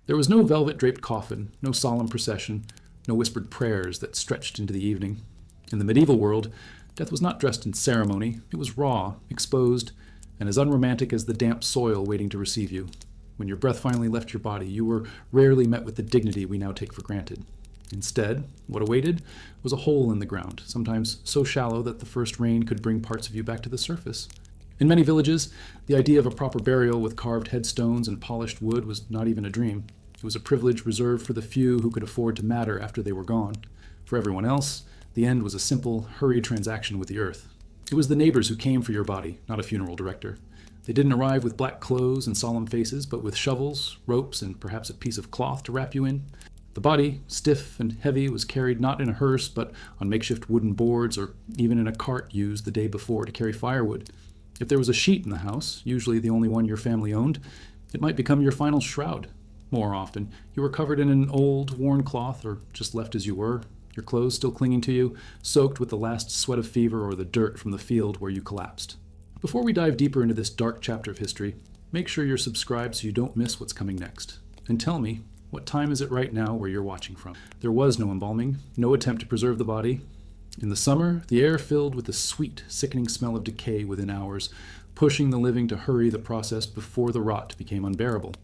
There was no velvet-draped coffin, no solemn procession, no whispered prayers that stretched into the evening. In the medieval world, death was not dressed in ceremony. It was raw, exposed, and as unromantic as the damp soil waiting to receive you. When your breath finally left your body, you were rarely met with the dignity we now take for granted. Instead, what awaited was a hole in the ground, sometimes so shallow that the first rain could bring parts of you back to the surface. In many villages, the idea of a proper burial with carved headstones and polished wood was not even a dream. It was a privilege reserved for the few who could afford to matter after they were gone. For everyone else, the end was a simple, hurried transaction with the earth. It was the neighbors who came for your body, not a funeral director. They didn't arrive with black clothes and solemn faces, but with shovels, ropes, and perhaps a piece of cloth to wrap you in. The body, stiff and heavy, was carried not in a hearse, but on makeshift wooden boards or even in a cart used the day before to carry firewood. If there was a sheet in the house, usually the only one your family owned, it might become your final shroud. More often, you were covered in an old, worn cloth or just left as you were, your clothes still clinging to you, soaked with the last sweat of fever or the dirt from the field where you collapsed. Before we dive deeper into this dark chapter of history, make sure you're subscribed so you don't miss what's coming next. And tell me, what time is it right now where you're watching from? There was no embalming, no attempt to preserve the body. In the summer, the air filled with the sweet, sickening smell of decay within hours, pushing the living to hurry the process before the rot became unbearable.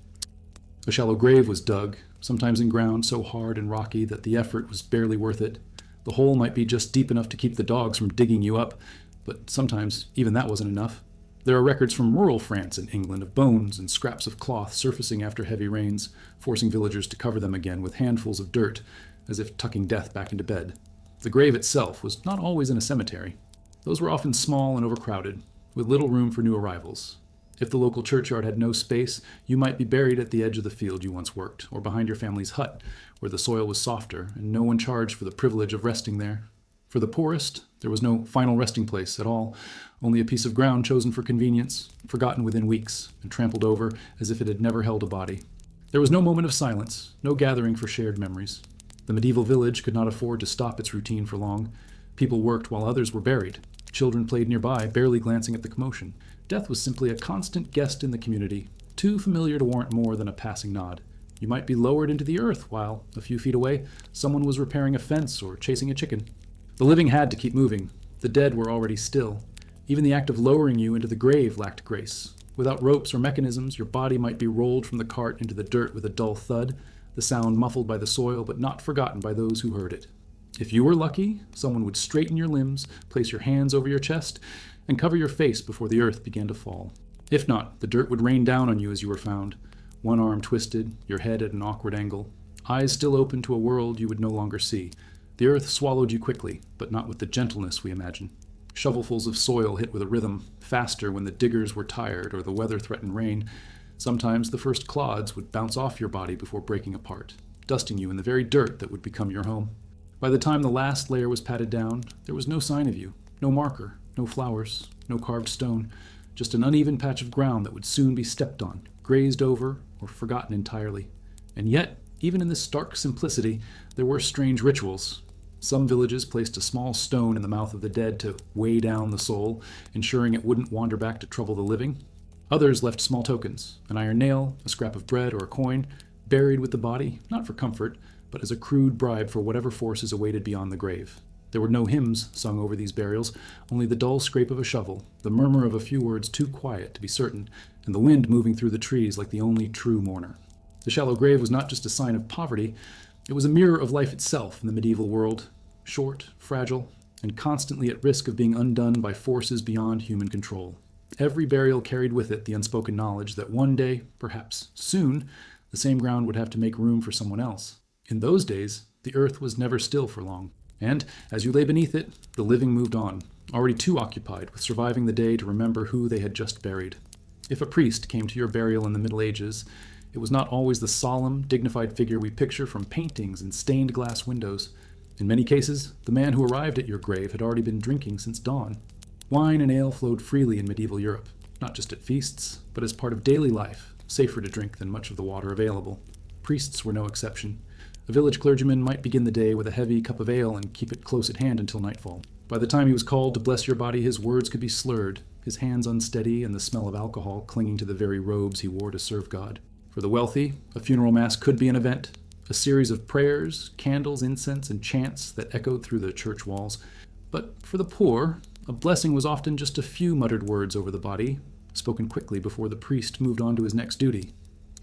A shallow grave was dug, sometimes in ground so hard and rocky that the effort was barely worth it. The hole might be just deep enough to keep the dogs from digging you up, but sometimes even that wasn't enough. There are records from rural France and England of bones and scraps of cloth surfacing after heavy rains, forcing villagers to cover them again with handfuls of dirt, as if tucking death back into bed. The grave itself was not always in a cemetery. Those were often small and overcrowded, with little room for new arrivals. If the local churchyard had no space, you might be buried at the edge of the field you once worked, or behind your family's hut, where the soil was softer, and no one charged for the privilege of resting there. For the poorest, there was no final resting place at all, only a piece of ground chosen for convenience, forgotten within weeks, and trampled over as if it had never held a body. There was no moment of silence, no gathering for shared memories. The medieval village could not afford to stop its routine for long. People worked while others were buried. Children played nearby, barely glancing at the commotion. Death was simply a constant guest in the community, too familiar to warrant more than a passing nod. You might be lowered into the earth while, a few feet away, someone was repairing a fence or chasing a chicken. The living had to keep moving. The dead were already still. Even the act of lowering you into the grave lacked grace. Without ropes or mechanisms, your body might be rolled from the cart into the dirt with a dull thud, the sound muffled by the soil but not forgotten by those who heard it. If you were lucky, someone would straighten your limbs, place your hands over your chest, and cover your face before the earth began to fall. If not, the dirt would rain down on you as you were found, one arm twisted, your head at an awkward angle, eyes still open to a world you would no longer see. The earth swallowed you quickly, but not with the gentleness we imagine. Shovelfuls of soil hit with a rhythm, faster when the diggers were tired or the weather threatened rain. Sometimes the first clods would bounce off your body before breaking apart, dusting you in the very dirt that would become your home. By the time the last layer was patted down, there was no sign of you, no marker, no flowers, no carved stone, just an uneven patch of ground that would soon be stepped on, grazed over, or forgotten entirely. And yet, even in this stark simplicity, there were strange rituals. Some villages placed a small stone in the mouth of the dead to weigh down the soul, ensuring it wouldn't wander back to trouble the living. Others left small tokens, an iron nail, a scrap of bread, or a coin, buried with the body, not for comfort, but as a crude bribe for whatever forces awaited beyond the grave. There were no hymns sung over these burials, only the dull scrape of a shovel, the murmur of a few words too quiet to be certain, and the wind moving through the trees like the only true mourner. The shallow grave was not just a sign of poverty, it was a mirror of life itself in the medieval world, short, fragile, and constantly at risk of being undone by forces beyond human control. Every burial carried with it the unspoken knowledge that one day, perhaps soon, the same ground would have to make room for someone else. In those days, the earth was never still for long, and as you lay beneath it, the living moved on, already too occupied with surviving the day to remember who they had just buried. If a priest came to your burial in the Middle Ages, it was not always the solemn, dignified figure we picture from paintings and stained glass windows. In many cases, the man who arrived at your grave had already been drinking since dawn. Wine and ale flowed freely in medieval Europe, not just at feasts, but as part of daily life, safer to drink than much of the water available. Priests were no exception. A village clergyman might begin the day with a heavy cup of ale and keep it close at hand until nightfall. By the time he was called to bless your body, his words could be slurred, his hands unsteady and the smell of alcohol clinging to the very robes he wore to serve God. For the wealthy, a funeral mass could be an event, a series of prayers, candles, incense, and chants that echoed through the church walls. But for the poor, a blessing was often just a few muttered words over the body, spoken quickly before the priest moved on to his next duty.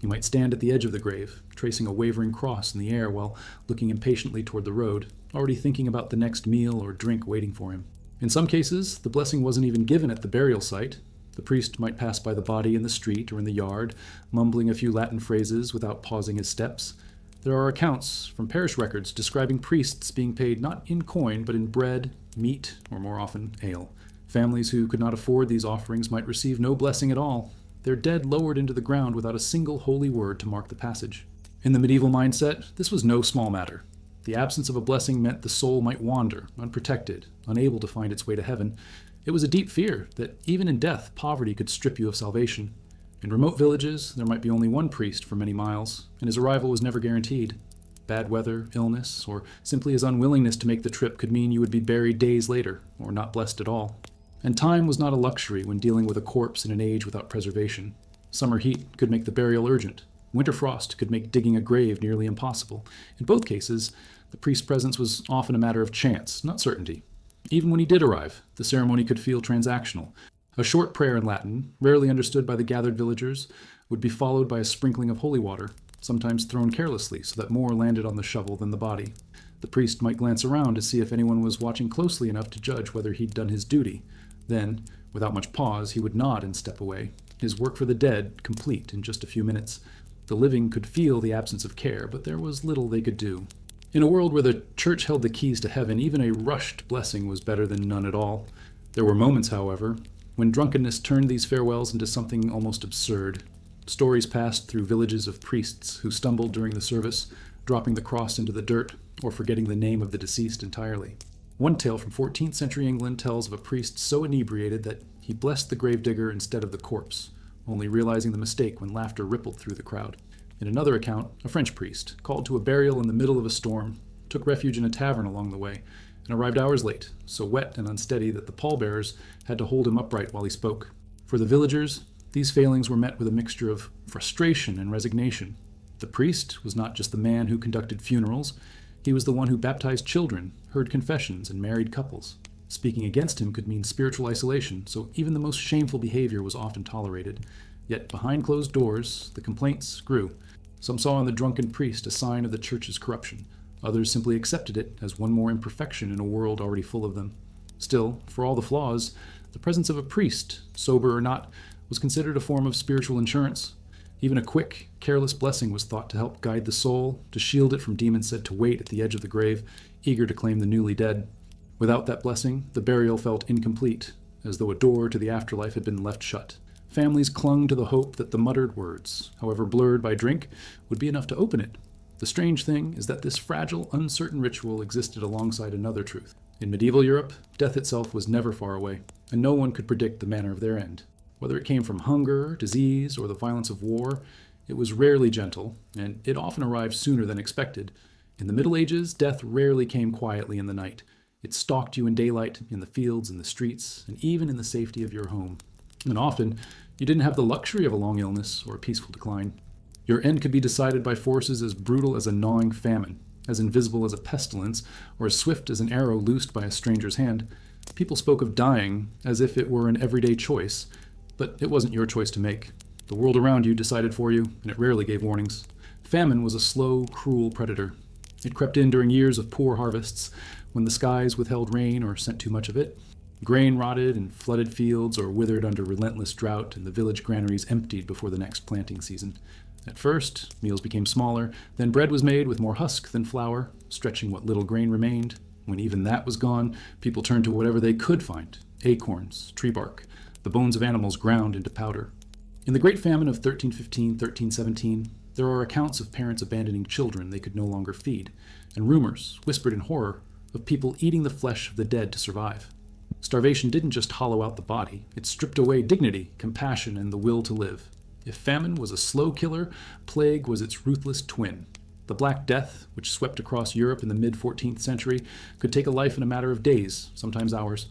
He might stand at the edge of the grave, tracing a wavering cross in the air while looking impatiently toward the road, already thinking about the next meal or drink waiting for him. In some cases, the blessing wasn't even given at the burial site. The priest might pass by the body in the street or in the yard, mumbling a few Latin phrases without pausing his steps. There are accounts from parish records describing priests being paid not in coin but in bread, meat, or more often, ale. Families who could not afford these offerings might receive no blessing at all, their dead lowered into the ground without a single holy word to mark the passage. In the medieval mindset, this was no small matter. The absence of a blessing meant the soul might wander, unprotected, unable to find its way to heaven. It was a deep fear that even in death, poverty could strip you of salvation. In remote villages, there might be only one priest for many miles, and his arrival was never guaranteed. Bad weather, illness, or simply his unwillingness to make the trip could mean you would be buried days later, or not blessed at all. And time was not a luxury when dealing with a corpse in an age without preservation. Summer heat could make the burial urgent. Winter frost could make digging a grave nearly impossible. In both cases, the priest's presence was often a matter of chance, not certainty. Even when he did arrive, the ceremony could feel transactional. A short prayer in Latin, rarely understood by the gathered villagers, would be followed by a sprinkling of holy water, sometimes thrown carelessly so that more landed on the shovel than the body. The priest might glance around to see if anyone was watching closely enough to judge whether he'd done his duty. Then, without much pause, he would nod and step away, his work for the dead complete in just a few minutes. The living could feel the absence of care, but there was little they could do. In a world where the church held the keys to heaven, even a rushed blessing was better than none at all. There were moments, however, when drunkenness turned these farewells into something almost absurd. Stories passed through villages of priests who stumbled during the service, dropping the cross into the dirt, or forgetting the name of the deceased entirely. One tale from 14th century England tells of a priest so inebriated that he blessed the gravedigger instead of the corpse, only realizing the mistake when laughter rippled through the crowd. In another account, a French priest, called to a burial in the middle of a storm, took refuge in a tavern along the way, and arrived hours late, so wet and unsteady that the pallbearers had to hold him upright while he spoke. For the villagers, these failings were met with a mixture of frustration and resignation. The priest was not just the man who conducted funerals, he was the one who baptized children, heard confessions, and married couples. Speaking against him could mean spiritual isolation, so even the most shameful behavior was often tolerated. Yet behind closed doors, the complaints grew. Some saw in the drunken priest a sign of the church's corruption. Others simply accepted it as one more imperfection in a world already full of them. Still, for all the flaws, the presence of a priest, sober or not, was considered a form of spiritual insurance. Even a quick, careless blessing was thought to help guide the soul, to shield it from demons said to wait at the edge of the grave, eager to claim the newly dead. Without that blessing, the burial felt incomplete, as though a door to the afterlife had been left shut. Families clung to the hope that the muttered words, however blurred by drink, would be enough to open it. The strange thing is that this fragile, uncertain ritual existed alongside another truth. In medieval Europe, death itself was never far away, and no one could predict the manner of their end. Whether it came from hunger, disease, or the violence of war, it was rarely gentle, and it often arrived sooner than expected. In the Middle Ages, death rarely came quietly in the night. It stalked you in daylight, in the fields, in the streets, and even in the safety of your home. And often, you didn't have the luxury of a long illness or a peaceful decline. Your end could be decided by forces as brutal as a gnawing famine, as invisible as a pestilence, or as swift as an arrow loosed by a stranger's hand. People spoke of dying as if it were an everyday choice, but it wasn't your choice to make. The world around you decided for you, and it rarely gave warnings. Famine was a slow, cruel predator. It crept in during years of poor harvests, when the skies withheld rain or sent too much of it. Grain rotted in flooded fields or withered under relentless drought, and the village granaries emptied before the next planting season. At first, meals became smaller, then bread was made with more husk than flour, stretching what little grain remained. When even that was gone, people turned to whatever they could find: acorns, tree bark, the bones of animals ground into powder. In the Great Famine of 1315-1317, there are accounts of parents abandoning children they could no longer feed, and rumors, whispered in horror, of people eating the flesh of the dead to survive. Starvation didn't just hollow out the body, it stripped away dignity, compassion, and the will to live. If famine was a slow killer, plague was its ruthless twin. The Black Death, which swept across Europe in the mid-14th century, could take a life in a matter of days, sometimes hours.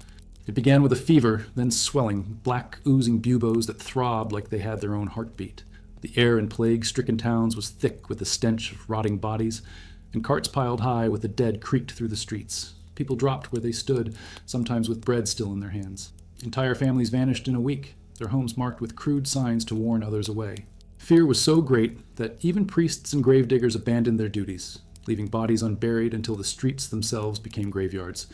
It began with a fever, then swelling, black oozing buboes that throbbed like they had their own heartbeat. The air in plague-stricken towns was thick with the stench of rotting bodies, and carts piled high with the dead creaked through the streets. People dropped where they stood, sometimes with bread still in their hands. Entire families vanished in a week, their homes marked with crude signs to warn others away. Fear was so great that even priests and gravediggers abandoned their duties, leaving bodies unburied until the streets themselves became graveyards.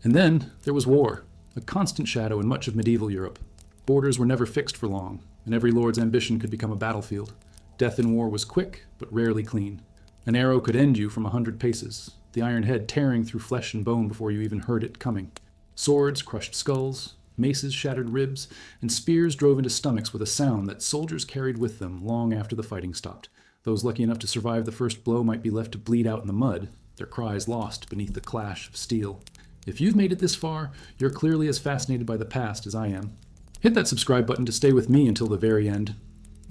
And then there was war, a constant shadow in much of medieval Europe. Borders were never fixed for long, and every lord's ambition could become a battlefield. Death in war was quick, but rarely clean. An arrow could end you from 100 paces, the iron head tearing through flesh and bone before you even heard it coming. Swords crushed skulls, maces shattered ribs, and spears drove into stomachs with a sound that soldiers carried with them long after the fighting stopped. Those lucky enough to survive the first blow might be left to bleed out in the mud, their cries lost beneath the clash of steel. If you've made it this far, you're clearly as fascinated by the past as I am. Hit that subscribe button to stay with me until the very end.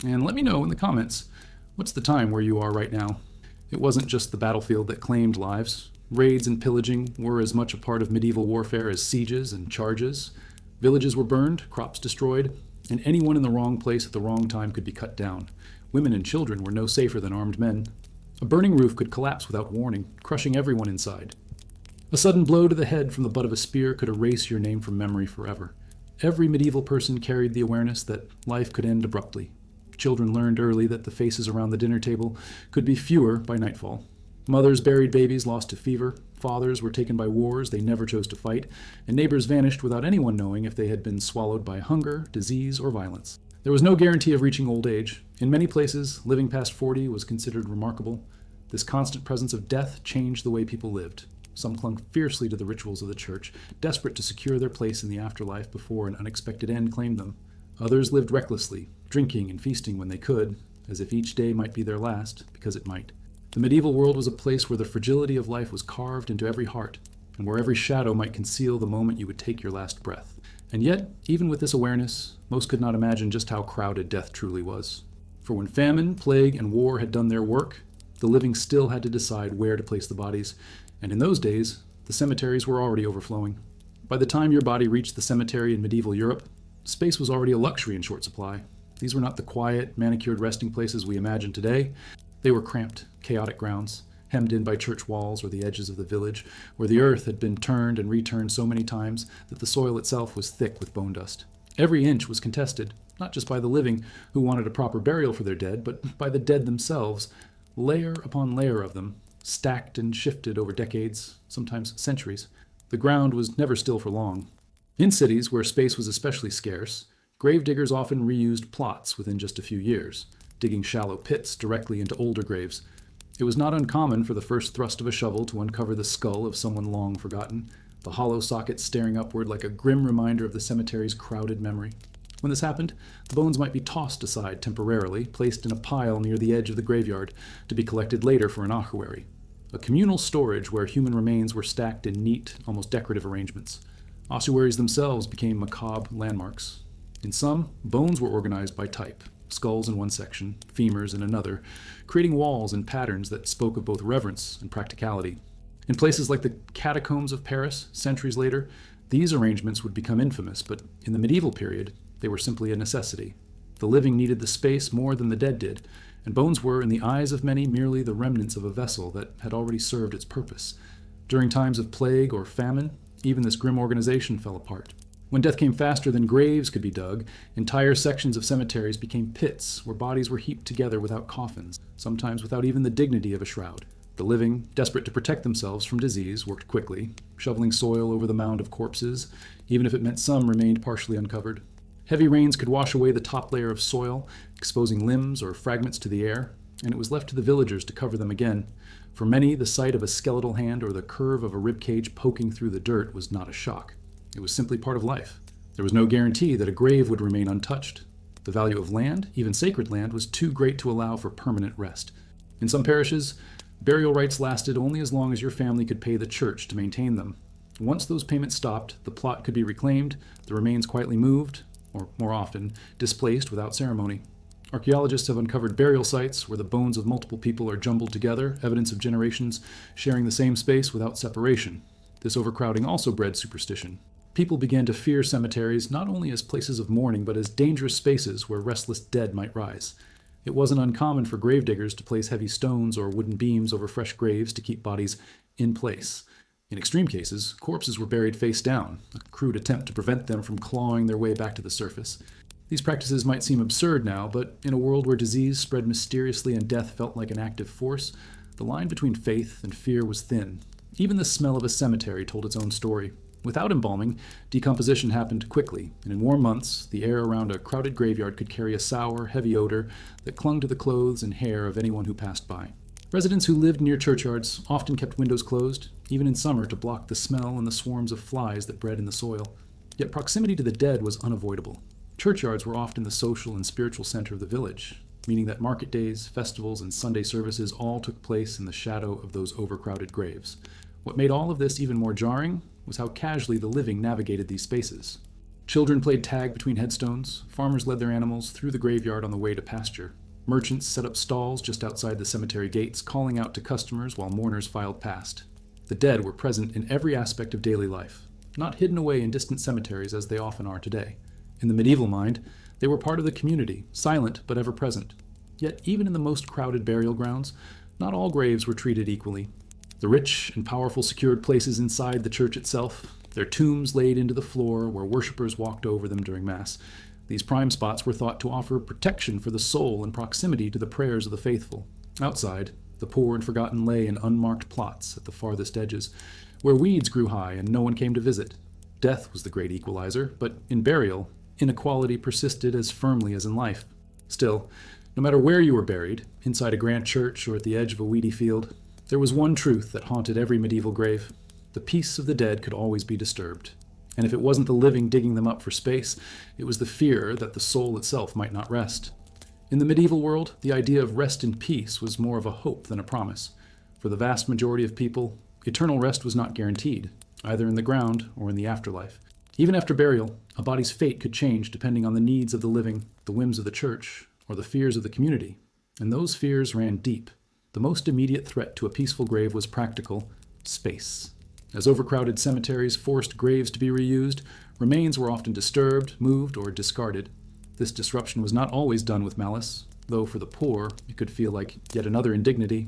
And let me know in the comments, what's the time where you are right now? It wasn't just the battlefield that claimed lives. Raids and pillaging were as much a part of medieval warfare as sieges and charges. Villages were burned, crops destroyed, and anyone in the wrong place at the wrong time could be cut down. Women and children were no safer than armed men. A burning roof could collapse without warning, crushing everyone inside. A sudden blow to the head from the butt of a spear could erase your name from memory forever. Every medieval person carried the awareness that life could end abruptly. Children learned early that the faces around the dinner table could be fewer by nightfall. Mothers buried babies lost to fever, fathers were taken by wars they never chose to fight, and neighbors vanished without anyone knowing if they had been swallowed by hunger, disease, or violence. There was no guarantee of reaching old age. In many places, living past 40 was considered remarkable. This constant presence of death changed the way people lived. Some clung fiercely to the rituals of the church, desperate to secure their place in the afterlife before an unexpected end claimed them. Others lived recklessly, drinking and feasting when they could, as if each day might be their last, because it might. The medieval world was a place where the fragility of life was carved into every heart, and where every shadow might conceal the moment you would take your last breath. And yet, even with this awareness, most could not imagine just how crowded death truly was. For when famine, plague, and war had done their work, the living still had to decide where to place the bodies, and in those days, the cemeteries were already overflowing. By the time your body reached the cemetery in medieval Europe, space was already a luxury in short supply. These were not the quiet, manicured resting places we imagine today. They were cramped, chaotic grounds, hemmed in by church walls or the edges of the village, where the earth had been turned and returned so many times that the soil itself was thick with bone dust. Every inch was contested, not just by the living who wanted a proper burial for their dead, but by the dead themselves, layer upon layer of them, stacked and shifted over decades, sometimes centuries. The ground was never still for long. In cities where space was especially scarce, gravediggers often reused plots within just a few years, digging shallow pits directly into older graves. It was not uncommon for the first thrust of a shovel to uncover the skull of someone long forgotten, the hollow socket staring upward like a grim reminder of the cemetery's crowded memory. When this happened, the bones might be tossed aside temporarily, placed in a pile near the edge of the graveyard, to be collected later for an ossuary, a communal storage where human remains were stacked in neat, almost decorative arrangements. Ossuaries themselves became macabre landmarks. In some, bones were organized by type, skulls in one section, femurs in another, creating walls and patterns that spoke of both reverence and practicality. In places like the catacombs of Paris, centuries later, these arrangements would become infamous, but in the medieval period, they were simply a necessity. The living needed the space more than the dead did, and bones were, in the eyes of many, merely the remnants of a vessel that had already served its purpose. During times of plague or famine, even this grim organization fell apart. When death came faster than graves could be dug, entire sections of cemeteries became pits where bodies were heaped together without coffins, sometimes without even the dignity of a shroud. The living, desperate to protect themselves from disease, worked quickly, shoveling soil over the mound of corpses, even if it meant some remained partially uncovered. Heavy rains could wash away the top layer of soil, exposing limbs or fragments to the air, and it was left to the villagers to cover them again. For many, the sight of a skeletal hand or the curve of a ribcage poking through the dirt was not a shock. It was simply part of life. There was no guarantee that a grave would remain untouched. The value of land, even sacred land, was too great to allow for permanent rest. In some parishes, burial rites lasted only as long as your family could pay the church to maintain them. Once those payments stopped, the plot could be reclaimed, the remains quietly moved, or more often, displaced without ceremony. Archaeologists have uncovered burial sites where the bones of multiple people are jumbled together, evidence of generations sharing the same space without separation. This overcrowding also bred superstition. People began to fear cemeteries not only as places of mourning, but as dangerous spaces where restless dead might rise. It wasn't uncommon for gravediggers to place heavy stones or wooden beams over fresh graves to keep bodies in place. In extreme cases, corpses were buried face down, a crude attempt to prevent them from clawing their way back to the surface. These practices might seem absurd now, but in a world where disease spread mysteriously and death felt like an active force, the line between faith and fear was thin. Even the smell of a cemetery told its own story. Without embalming, decomposition happened quickly, and in warm months, the air around a crowded graveyard could carry a sour, heavy odor that clung to the clothes and hair of anyone who passed by. Residents who lived near churchyards often kept windows closed, even in summer, to block the smell and the swarms of flies that bred in the soil. Yet proximity to the dead was unavoidable. Churchyards were often the social and spiritual center of the village, meaning that market days, festivals, and Sunday services all took place in the shadow of those overcrowded graves. What made all of this even more jarring was how casually the living navigated these spaces. Children played tag between headstones, farmers led their animals through the graveyard on the way to pasture. Merchants set up stalls just outside the cemetery gates, calling out to customers while mourners filed past. The dead were present in every aspect of daily life, not hidden away in distant cemeteries as they often are today. In the medieval mind, they were part of the community, silent but ever present. Yet even in the most crowded burial grounds, not all graves were treated equally. The rich and powerful secured places inside the church itself, their tombs laid into the floor where worshippers walked over them during Mass. These prime spots were thought to offer protection for the soul and proximity to the prayers of the faithful. Outside, the poor and forgotten lay in unmarked plots at the farthest edges, where weeds grew high and no one came to visit. Death was the great equalizer, but in burial, inequality persisted as firmly as in life. Still, no matter where you were buried, inside a grand church or at the edge of a weedy field, there was one truth that haunted every medieval grave. The peace of the dead could always be disturbed. And if it wasn't the living digging them up for space, it was the fear that the soul itself might not rest. In the medieval world, the idea of rest in peace was more of a hope than a promise. For the vast majority of people, eternal rest was not guaranteed, either in the ground or in the afterlife. Even after burial, a body's fate could change depending on the needs of the living, the whims of the church, or the fears of the community. And those fears ran deep. The most immediate threat to a peaceful grave was practical: space. As overcrowded cemeteries forced graves to be reused, remains were often disturbed, moved, or discarded. This disruption was not always done with malice, though for the poor, it could feel like yet another indignity.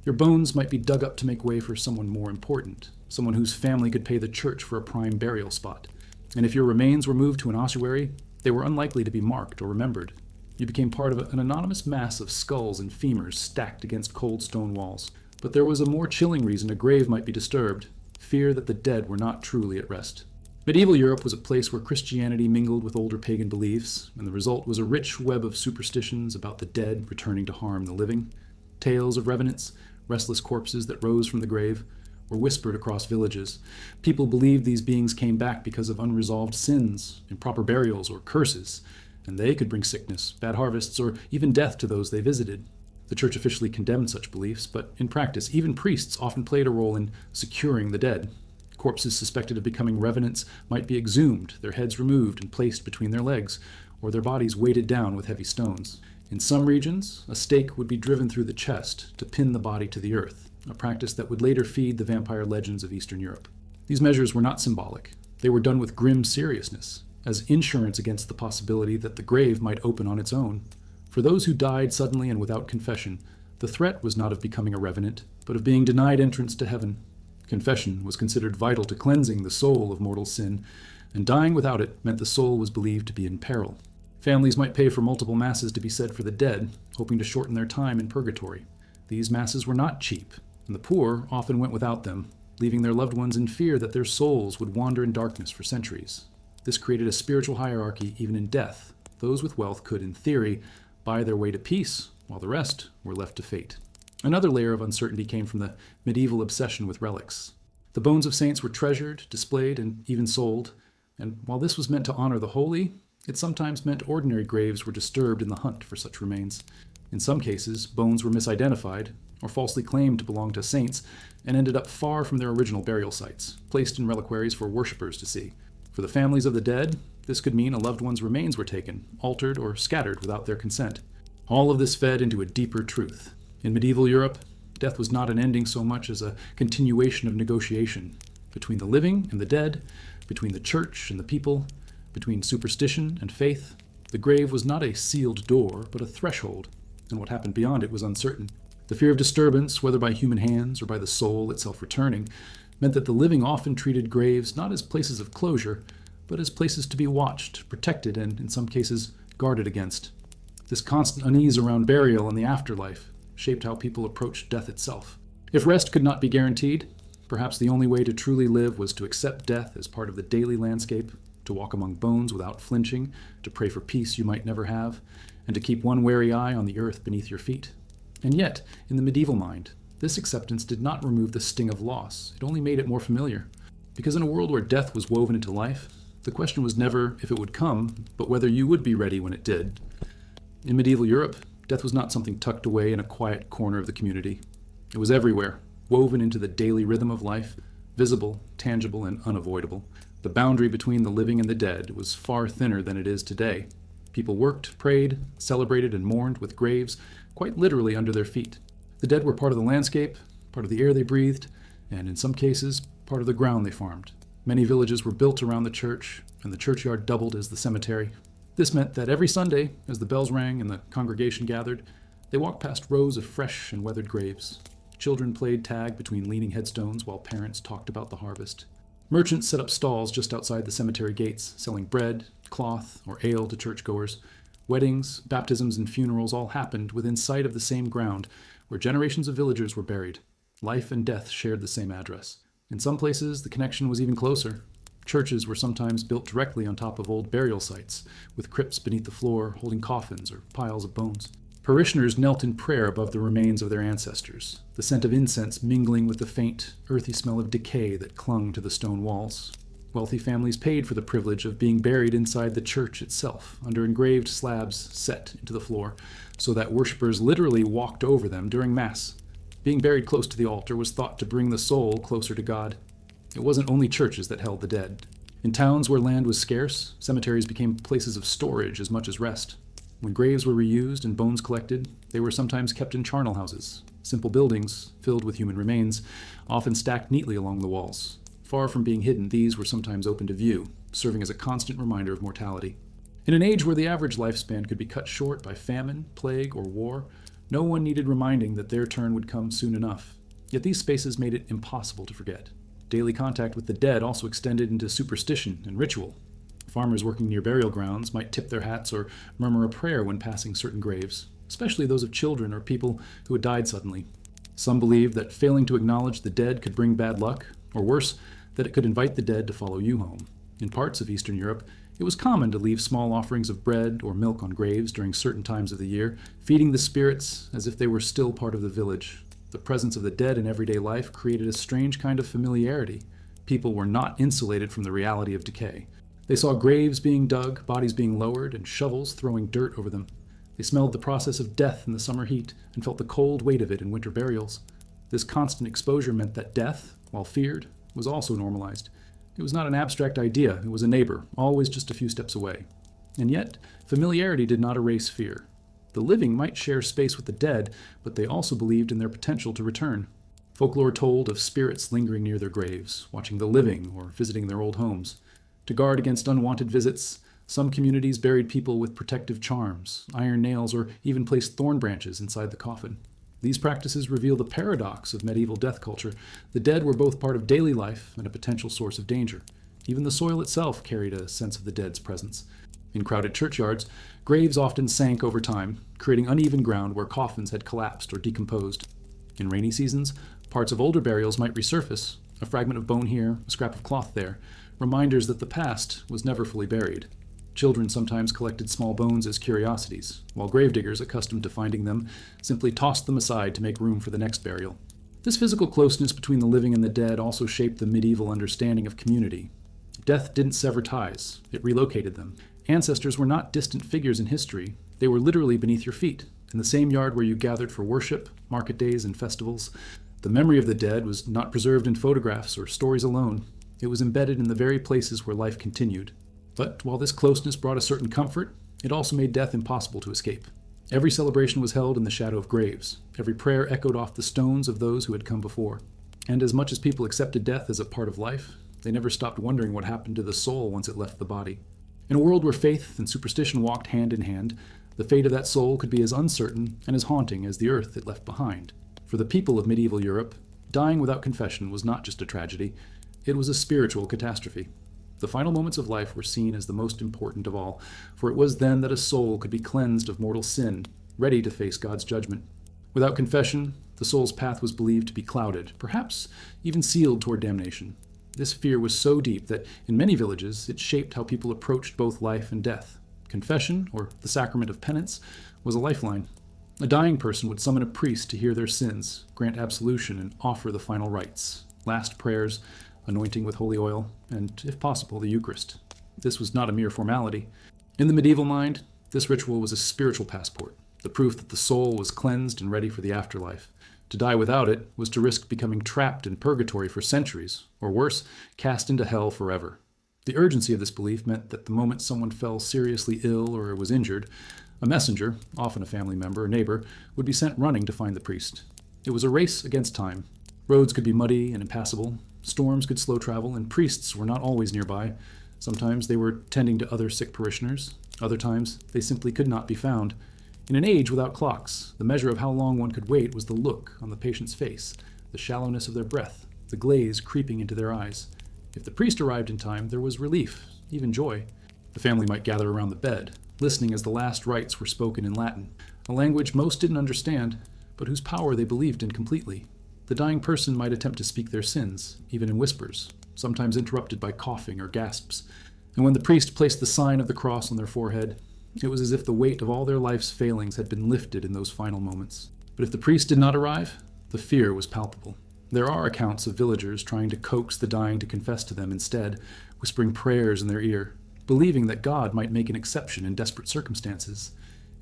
Your bones might be dug up to make way for someone more important, someone whose family could pay the church for a prime burial spot. And if your remains were moved to an ossuary, they were unlikely to be marked or remembered. You became part of an anonymous mass of skulls and femurs stacked against cold stone walls. But there was a more chilling reason a grave might be disturbed: fear that the dead were not truly at rest. Medieval Europe was a place where Christianity mingled with older pagan beliefs, and the result was a rich web of superstitions about the dead returning to harm the living. Tales of revenants, restless corpses that rose from the grave, were whispered across villages. People believed these beings came back because of unresolved sins, improper burials, or curses, and they could bring sickness, bad harvests, or even death to those they visited. The church officially condemned such beliefs, but in practice, even priests often played a role in securing the dead. Corpses suspected of becoming revenants might be exhumed, their heads removed and placed between their legs, or their bodies weighted down with heavy stones. In some regions, a stake would be driven through the chest to pin the body to the earth, a practice that would later feed the vampire legends of Eastern Europe. These measures were not symbolic. They were done with grim seriousness, as insurance against the possibility that the grave might open on its own. For those who died suddenly and without confession, the threat was not of becoming a revenant, but of being denied entrance to heaven. Confession was considered vital to cleansing the soul of mortal sin, and dying without it meant the soul was believed to be in peril. Families might pay for multiple masses to be said for the dead, hoping to shorten their time in purgatory. These masses were not cheap, and the poor often went without them, leaving their loved ones in fear that their souls would wander in darkness for centuries. This created a spiritual hierarchy even in death. Those with wealth could, in theory, buy their way to peace, while the rest were left to fate. Another layer of uncertainty came from the medieval obsession with relics. The bones of saints were treasured, displayed, and even sold, and while this was meant to honor the holy, it sometimes meant ordinary graves were disturbed in the hunt for such remains. In some cases, bones were misidentified, or falsely claimed to belong to saints, and ended up far from their original burial sites, placed in reliquaries for worshippers to see. For the families of the dead, this could mean a loved one's remains were taken, altered, or scattered without their consent. All of this fed into a deeper truth. In medieval Europe, death was not an ending so much as a continuation of negotiation between the living and the dead, between the church and the people, between superstition and faith. The grave was not a sealed door, but a threshold. and what happened beyond it was uncertain. The fear of disturbance, whether by human hands or by the soul itself returning, meant that the living often treated graves not as places of closure, but as places to be watched, protected, and, in some cases, guarded against. This constant unease around burial and the afterlife shaped how people approached death itself. If rest could not be guaranteed, perhaps the only way to truly live was to accept death as part of the daily landscape, to walk among bones without flinching, to pray for peace you might never have, and to keep one wary eye on the earth beneath your feet. And yet, in the medieval mind, this acceptance did not remove the sting of loss. It only made it more familiar. Because in a world where death was woven into life, the question was never if it would come, but whether you would be ready when it did. In medieval Europe, death was not something tucked away in a quiet corner of the community. It was everywhere, woven into the daily rhythm of life, visible, tangible, and unavoidable. The boundary between the living and the dead was far thinner than it is today. People worked, prayed, celebrated, and mourned with graves quite literally under their feet. The dead were part of the landscape, part of the air they breathed, and in some cases, part of the ground they farmed. Many villages were built around the church, and the churchyard doubled as the cemetery. This meant that every Sunday, as the bells rang and the congregation gathered, they walked past rows of fresh and weathered graves. Children played tag between leaning headstones while parents talked about the harvest. Merchants set up stalls just outside the cemetery gates, selling bread, cloth, or ale to churchgoers. Weddings, baptisms, and funerals all happened within sight of the same ground, where generations of villagers were buried. Life and death shared the same address. In some places, the connection was even closer. Churches were sometimes built directly on top of old burial sites, with crypts beneath the floor holding coffins or piles of bones. Parishioners knelt in prayer above the remains of their ancestors, the scent of incense mingling with the faint, earthy smell of decay that clung to the stone walls. Wealthy families paid for the privilege of being buried inside the church itself, under engraved slabs set into the floor, so that worshippers literally walked over them during Mass. Being buried close to the altar was thought to bring the soul closer to God. It wasn't only churches that held the dead. In towns where land was scarce, cemeteries became places of storage as much as rest. When graves were reused and bones collected, they were sometimes kept in charnel houses, simple buildings filled with human remains, often stacked neatly along the walls. Far from being hidden, these were sometimes open to view, serving as a constant reminder of mortality. In an age where the average lifespan could be cut short by famine, plague, or war, no one needed reminding that their turn would come soon enough. Yet these spaces made it impossible to forget. Daily contact with the dead also extended into superstition and ritual. Farmers working near burial grounds might tip their hats or murmur a prayer when passing certain graves, especially those of children or people who had died suddenly. Some believed that failing to acknowledge the dead could bring bad luck, or worse, that it could invite the dead to follow you home. In parts of Eastern Europe, it was common to leave small offerings of bread or milk on graves during certain times of the year, feeding the spirits as if they were still part of the village. The presence of the dead in everyday life created a strange kind of familiarity. People were not insulated from the reality of decay. They saw graves being dug, bodies being lowered, and shovels throwing dirt over them. They smelled the process of death in the summer heat and felt the cold weight of it in winter burials. This constant exposure meant that death, while feared, was also normalized. It was not an abstract idea, it was a neighbor, always just a few steps away. And yet, familiarity did not erase fear. The living might share space with the dead, but they also believed in their potential to return. Folklore told of spirits lingering near their graves, watching the living or visiting their old homes. To guard against unwanted visits, some communities buried people with protective charms, iron nails, or even placed thorn branches inside the coffin. These practices reveal the paradox of medieval death culture. The dead were both part of daily life and a potential source of danger. Even the soil itself carried a sense of the dead's presence. In crowded churchyards, graves often sank over time, creating uneven ground where coffins had collapsed or decomposed. In rainy seasons, parts of older burials might resurface, a fragment of bone here, a scrap of cloth there, reminders that the past was never fully buried. Children sometimes collected small bones as curiosities, while gravediggers, accustomed to finding them, simply tossed them aside to make room for the next burial. This physical closeness between the living and the dead also shaped the medieval understanding of community. Death didn't sever ties, it relocated them. Ancestors were not distant figures in history, they were literally beneath your feet, in the same yard where you gathered for worship, market days, and festivals. The memory of the dead was not preserved in photographs or stories alone. It was embedded in the very places where life continued. But while this closeness brought a certain comfort, it also made death impossible to escape. Every celebration was held in the shadow of graves. Every prayer echoed off the stones of those who had come before. And as much as people accepted death as a part of life, they never stopped wondering what happened to the soul once it left the body. In a world where faith and superstition walked hand in hand, The fate of that soul could be as uncertain and as haunting as the earth it left behind. For the people of medieval Europe, dying without confession was not just a tragedy, it was a spiritual catastrophe. The final moments of life were seen as the most important of all, for it was then that a soul could be cleansed of mortal sin, ready to face God's judgment. Without confession, the soul's path was believed to be clouded, perhaps even sealed toward damnation. This fear was so deep that in many villages it shaped how people approached both life and death. Confession, or the sacrament of penance, was a lifeline. A dying person would summon a priest to hear their sins, grant absolution, and offer the final rites, last prayers, anointing with holy oil, and, if possible, the Eucharist. This was not a mere formality. In the medieval mind, this ritual was a spiritual passport, the proof that the soul was cleansed and ready for the afterlife. To die without it was to risk becoming trapped in purgatory for centuries, or worse, cast into hell forever. The urgency of this belief meant that the moment someone fell seriously ill or was injured, a messenger, often a family member or neighbor, would be sent running to find the priest. It was a race against time. Roads could be muddy and impassable, storms could slow travel, and priests were not always nearby. Sometimes they were tending to other sick parishioners. Other times, they simply could not be found. In an age without clocks, the measure of how long one could wait was the look on the patient's face, the shallowness of their breath, the glaze creeping into their eyes. If the priest arrived in time, there was relief, even joy. The family might gather around the bed, listening as the last rites were spoken in Latin, a language most didn't understand, but whose power they believed in completely. The dying person might attempt to speak their sins, even in whispers, sometimes interrupted by coughing or gasps. And when the priest placed the sign of the cross on their forehead, it was as if the weight of all their life's failings had been lifted in those final moments. But if the priest did not arrive, the fear was palpable. There are accounts of villagers trying to coax the dying to confess to them instead, whispering prayers in their ear, believing that God might make an exception in desperate circumstances.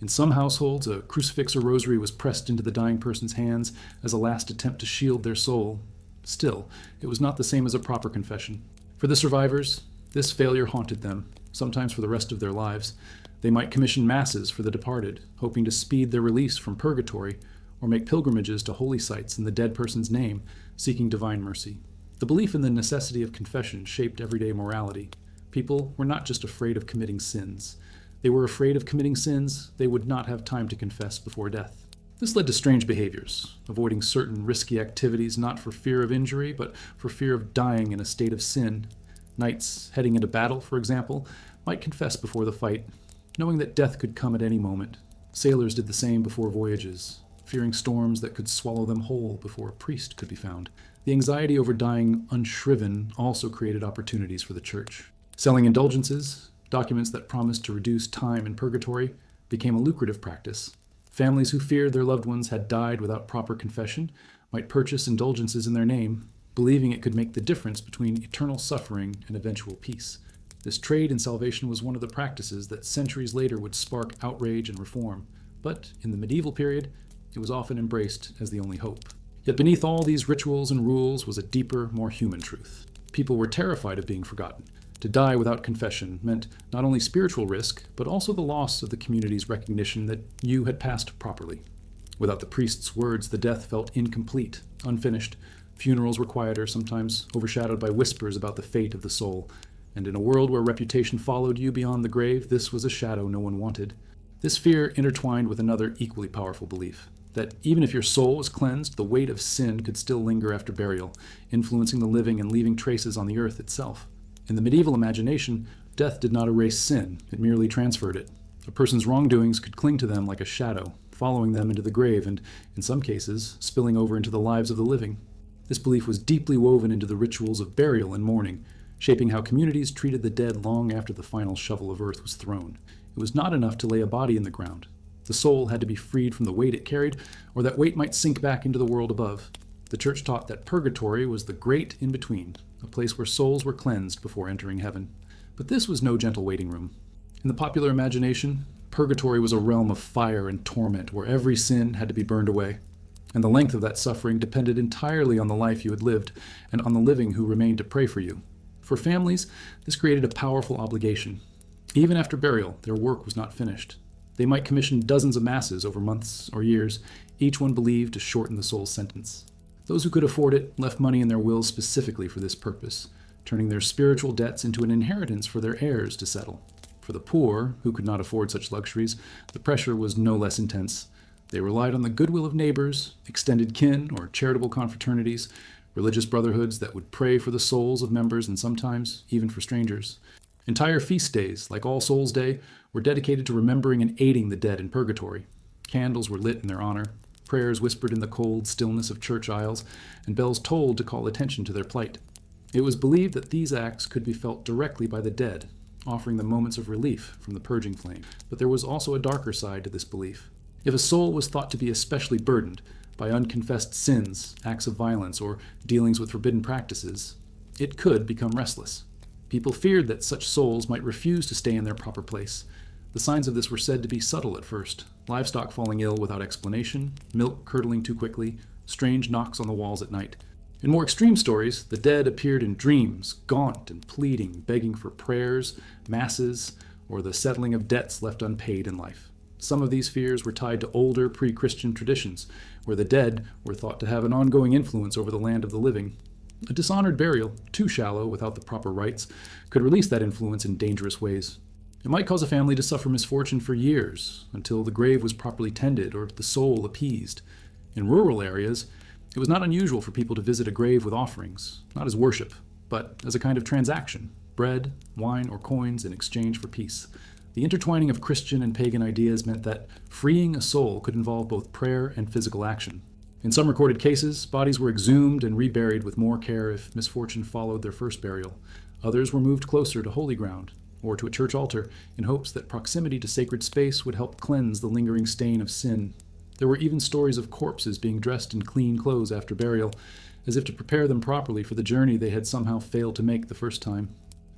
In some households, a crucifix or rosary was pressed into the dying person's hands as a last attempt to shield their soul. Still, it was not the same as a proper confession. For the survivors, this failure haunted them, sometimes for the rest of their lives. They might commission masses for the departed, hoping to speed their release from purgatory, or make pilgrimages to holy sites in the dead person's name, seeking divine mercy. The belief in the necessity of confession shaped everyday morality. People were not just afraid of committing sins. They were afraid of committing sins they would not have time to confess before death. This led to strange behaviors, avoiding certain risky activities not for fear of injury, but for fear of dying in a state of sin. Knights heading into battle, for example, might confess before the fight, knowing that death could come at any moment. Sailors did the same before voyages, fearing storms that could swallow them whole before a priest could be found. The anxiety over dying unshriven also created opportunities for the church. Selling indulgences, documents that promised to reduce time in purgatory, became a lucrative practice. Families who feared their loved ones had died without proper confession might purchase indulgences in their name, believing it could make the difference between eternal suffering and eventual peace. This trade in salvation was one of the practices that centuries later would spark outrage and reform, but in the medieval period, it was often embraced as the only hope. Yet beneath all these rituals and rules was a deeper, more human truth. People were terrified of being forgotten. To die without confession meant not only spiritual risk, but also the loss of the community's recognition that you had passed properly. Without the priest's words, the death felt incomplete, unfinished. Funerals were quieter, sometimes overshadowed by whispers about the fate of the soul. And in a world where reputation followed you beyond the grave, this was a shadow no one wanted. This fear intertwined with another equally powerful belief, that even if your soul was cleansed, the weight of sin could still linger after burial, influencing the living and leaving traces on the earth itself. In the medieval imagination, death did not erase sin, it merely transferred it. A person's wrongdoings could cling to them like a shadow, following them into the grave and, in some cases, spilling over into the lives of the living. This belief was deeply woven into the rituals of burial and mourning, shaping how communities treated the dead long after the final shovel of earth was thrown. It was not enough to lay a body in the ground. The soul had to be freed from the weight it carried, or that weight might sink back into the world above. The church taught that purgatory was the great in-between, a place where souls were cleansed before entering heaven. But this was no gentle waiting room. In the popular imagination, purgatory was a realm of fire and torment where every sin had to be burned away. And the length of that suffering depended entirely on the life you had lived and on the living who remained to pray for you. For families, this created a powerful obligation. Even after burial, their work was not finished. They might commission dozens of masses over months or years, each one believed to shorten the soul's sentence. Those who could afford it left money in their wills specifically for this purpose, turning their spiritual debts into an inheritance for their heirs to settle. For the poor, who could not afford such luxuries, the pressure was no less intense. They relied on the goodwill of neighbors, extended kin, or charitable confraternities, religious brotherhoods that would pray for the souls of members and sometimes even for strangers. Entire feast days, like All Souls' Day, were dedicated to remembering and aiding the dead in purgatory. Candles were lit in their honor, prayers whispered in the cold stillness of church aisles, and bells tolled to call attention to their plight. It was believed that these acts could be felt directly by the dead, offering them moments of relief from the purging flame. But there was also a darker side to this belief. If a soul was thought to be especially burdened by unconfessed sins, acts of violence, or dealings with forbidden practices, it could become restless. People feared that such souls might refuse to stay in their proper place. The signs of this were said to be subtle at first: livestock falling ill without explanation, milk curdling too quickly, strange knocks on the walls at night. In more extreme stories, the dead appeared in dreams, gaunt and pleading, begging for prayers, masses, or the settling of debts left unpaid in life. Some of these fears were tied to older pre-Christian traditions, where the dead were thought to have an ongoing influence over the land of the living. A dishonored burial, too shallow without the proper rites, could release that influence in dangerous ways. It might cause a family to suffer misfortune for years, until the grave was properly tended or the soul appeased. In rural areas, it was not unusual for people to visit a grave with offerings, not as worship, but as a kind of transaction: bread, wine, or coins in exchange for peace. The intertwining of Christian and pagan ideas meant that freeing a soul could involve both prayer and physical action. In some recorded cases, bodies were exhumed and reburied with more care if misfortune followed their first burial. Others were moved closer to holy ground, or to a church altar, in hopes that proximity to sacred space would help cleanse the lingering stain of sin. There were even stories of corpses being dressed in clean clothes after burial, as if to prepare them properly for the journey they had somehow failed to make the first time.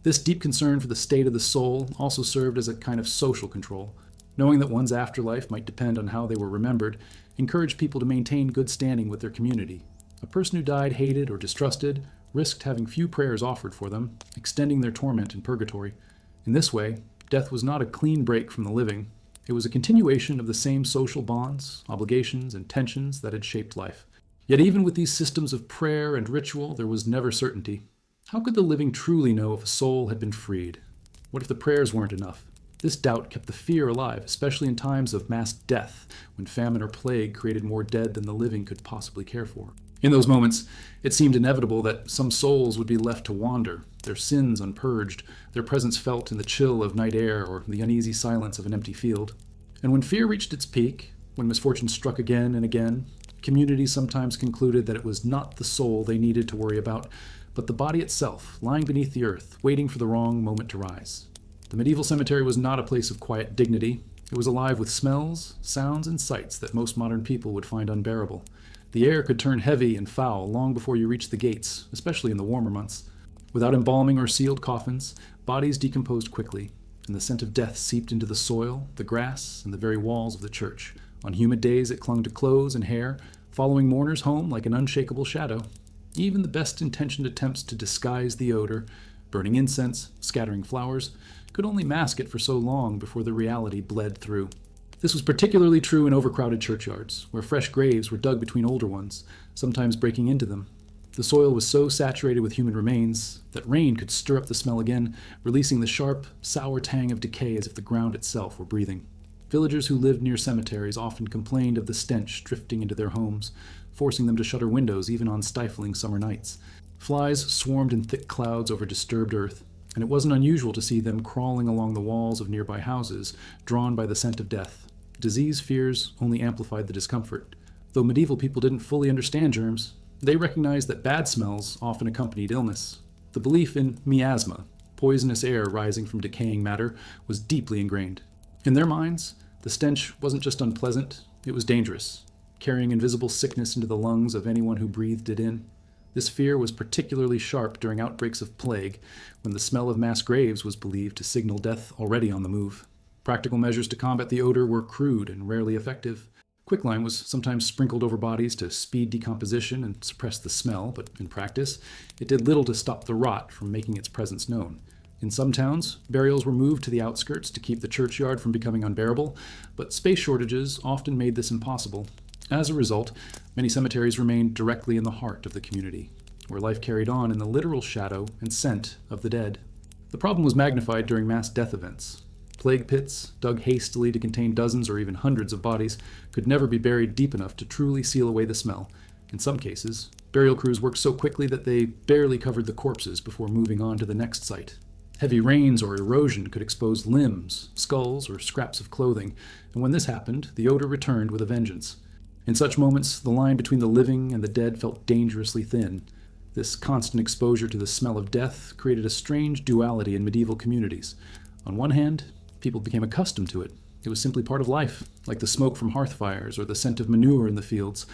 This deep concern for the state of the soul also served as a kind of social control. Knowing that one's afterlife might depend on how they were remembered encouraged people to maintain good standing with their community. A person who died hated or distrusted risked having few prayers offered for them, extending their torment in purgatory. In this way, death was not a clean break from the living. It was a continuation of the same social bonds, obligations, and tensions that had shaped life. Yet even with these systems of prayer and ritual, there was never certainty. How could the living truly know if a soul had been freed? What if the prayers weren't enough? This doubt kept the fear alive, especially in times of mass death, when famine or plague created more dead than the living could possibly care for. In those moments, it seemed inevitable that some souls would be left to wander, their sins unpurged, their presence felt in the chill of night air or the uneasy silence of an empty field. And when fear reached its peak, when misfortune struck again and again, communities sometimes concluded that it was not the soul they needed to worry about, but the body itself, lying beneath the earth, waiting for the wrong moment to rise. The medieval cemetery was not a place of quiet dignity. It was alive with smells, sounds, and sights that most modern people would find unbearable. The air could turn heavy and foul long before you reached the gates, especially in the warmer months. Without embalming or sealed coffins, bodies decomposed quickly, and the scent of death seeped into the soil, the grass, and the very walls of the church. On humid days, it clung to clothes and hair, following mourners home like an unshakable shadow. Even the best-intentioned attempts to disguise the odor, burning incense, scattering flowers, could only mask it for so long before the reality bled through. This was particularly true in overcrowded churchyards, where fresh graves were dug between older ones, sometimes breaking into them. The soil was so saturated with human remains that rain could stir up the smell again, releasing the sharp, sour tang of decay as if the ground itself were breathing. Villagers who lived near cemeteries often complained of the stench drifting into their homes, forcing them to shutter windows even on stifling summer nights. Flies swarmed in thick clouds over disturbed earth, and it wasn't unusual to see them crawling along the walls of nearby houses, drawn by the scent of death. Disease fears only amplified the discomfort. Though medieval people didn't fully understand germs, they recognized that bad smells often accompanied illness. The belief in miasma, poisonous air rising from decaying matter, was deeply ingrained. In their minds, the stench wasn't just unpleasant, it was dangerous, carrying invisible sickness into the lungs of anyone who breathed it in. This fear was particularly sharp during outbreaks of plague, when the smell of mass graves was believed to signal death already on the move. Practical measures to combat the odor were crude and rarely effective. Quicklime was sometimes sprinkled over bodies to speed decomposition and suppress the smell, but in practice, it did little to stop the rot from making its presence known. In some towns, burials were moved to the outskirts to keep the churchyard from becoming unbearable, but space shortages often made this impossible. As a result, many cemeteries remained directly in the heart of the community, where life carried on in the literal shadow and scent of the dead. The problem was magnified during mass death events. Plague pits, dug hastily to contain dozens or even hundreds of bodies, could never be buried deep enough to truly seal away the smell. In some cases, burial crews worked so quickly that they barely covered the corpses before moving on to the next site. Heavy rains or erosion could expose limbs, skulls, or scraps of clothing, and when this happened, the odor returned with a vengeance. In such moments, the line between the living and the dead felt dangerously thin. This constant exposure to the smell of death created a strange duality in medieval communities. On one hand, people became accustomed to it. It was simply part of life, like the smoke from hearth fires or the scent of manure in the fields.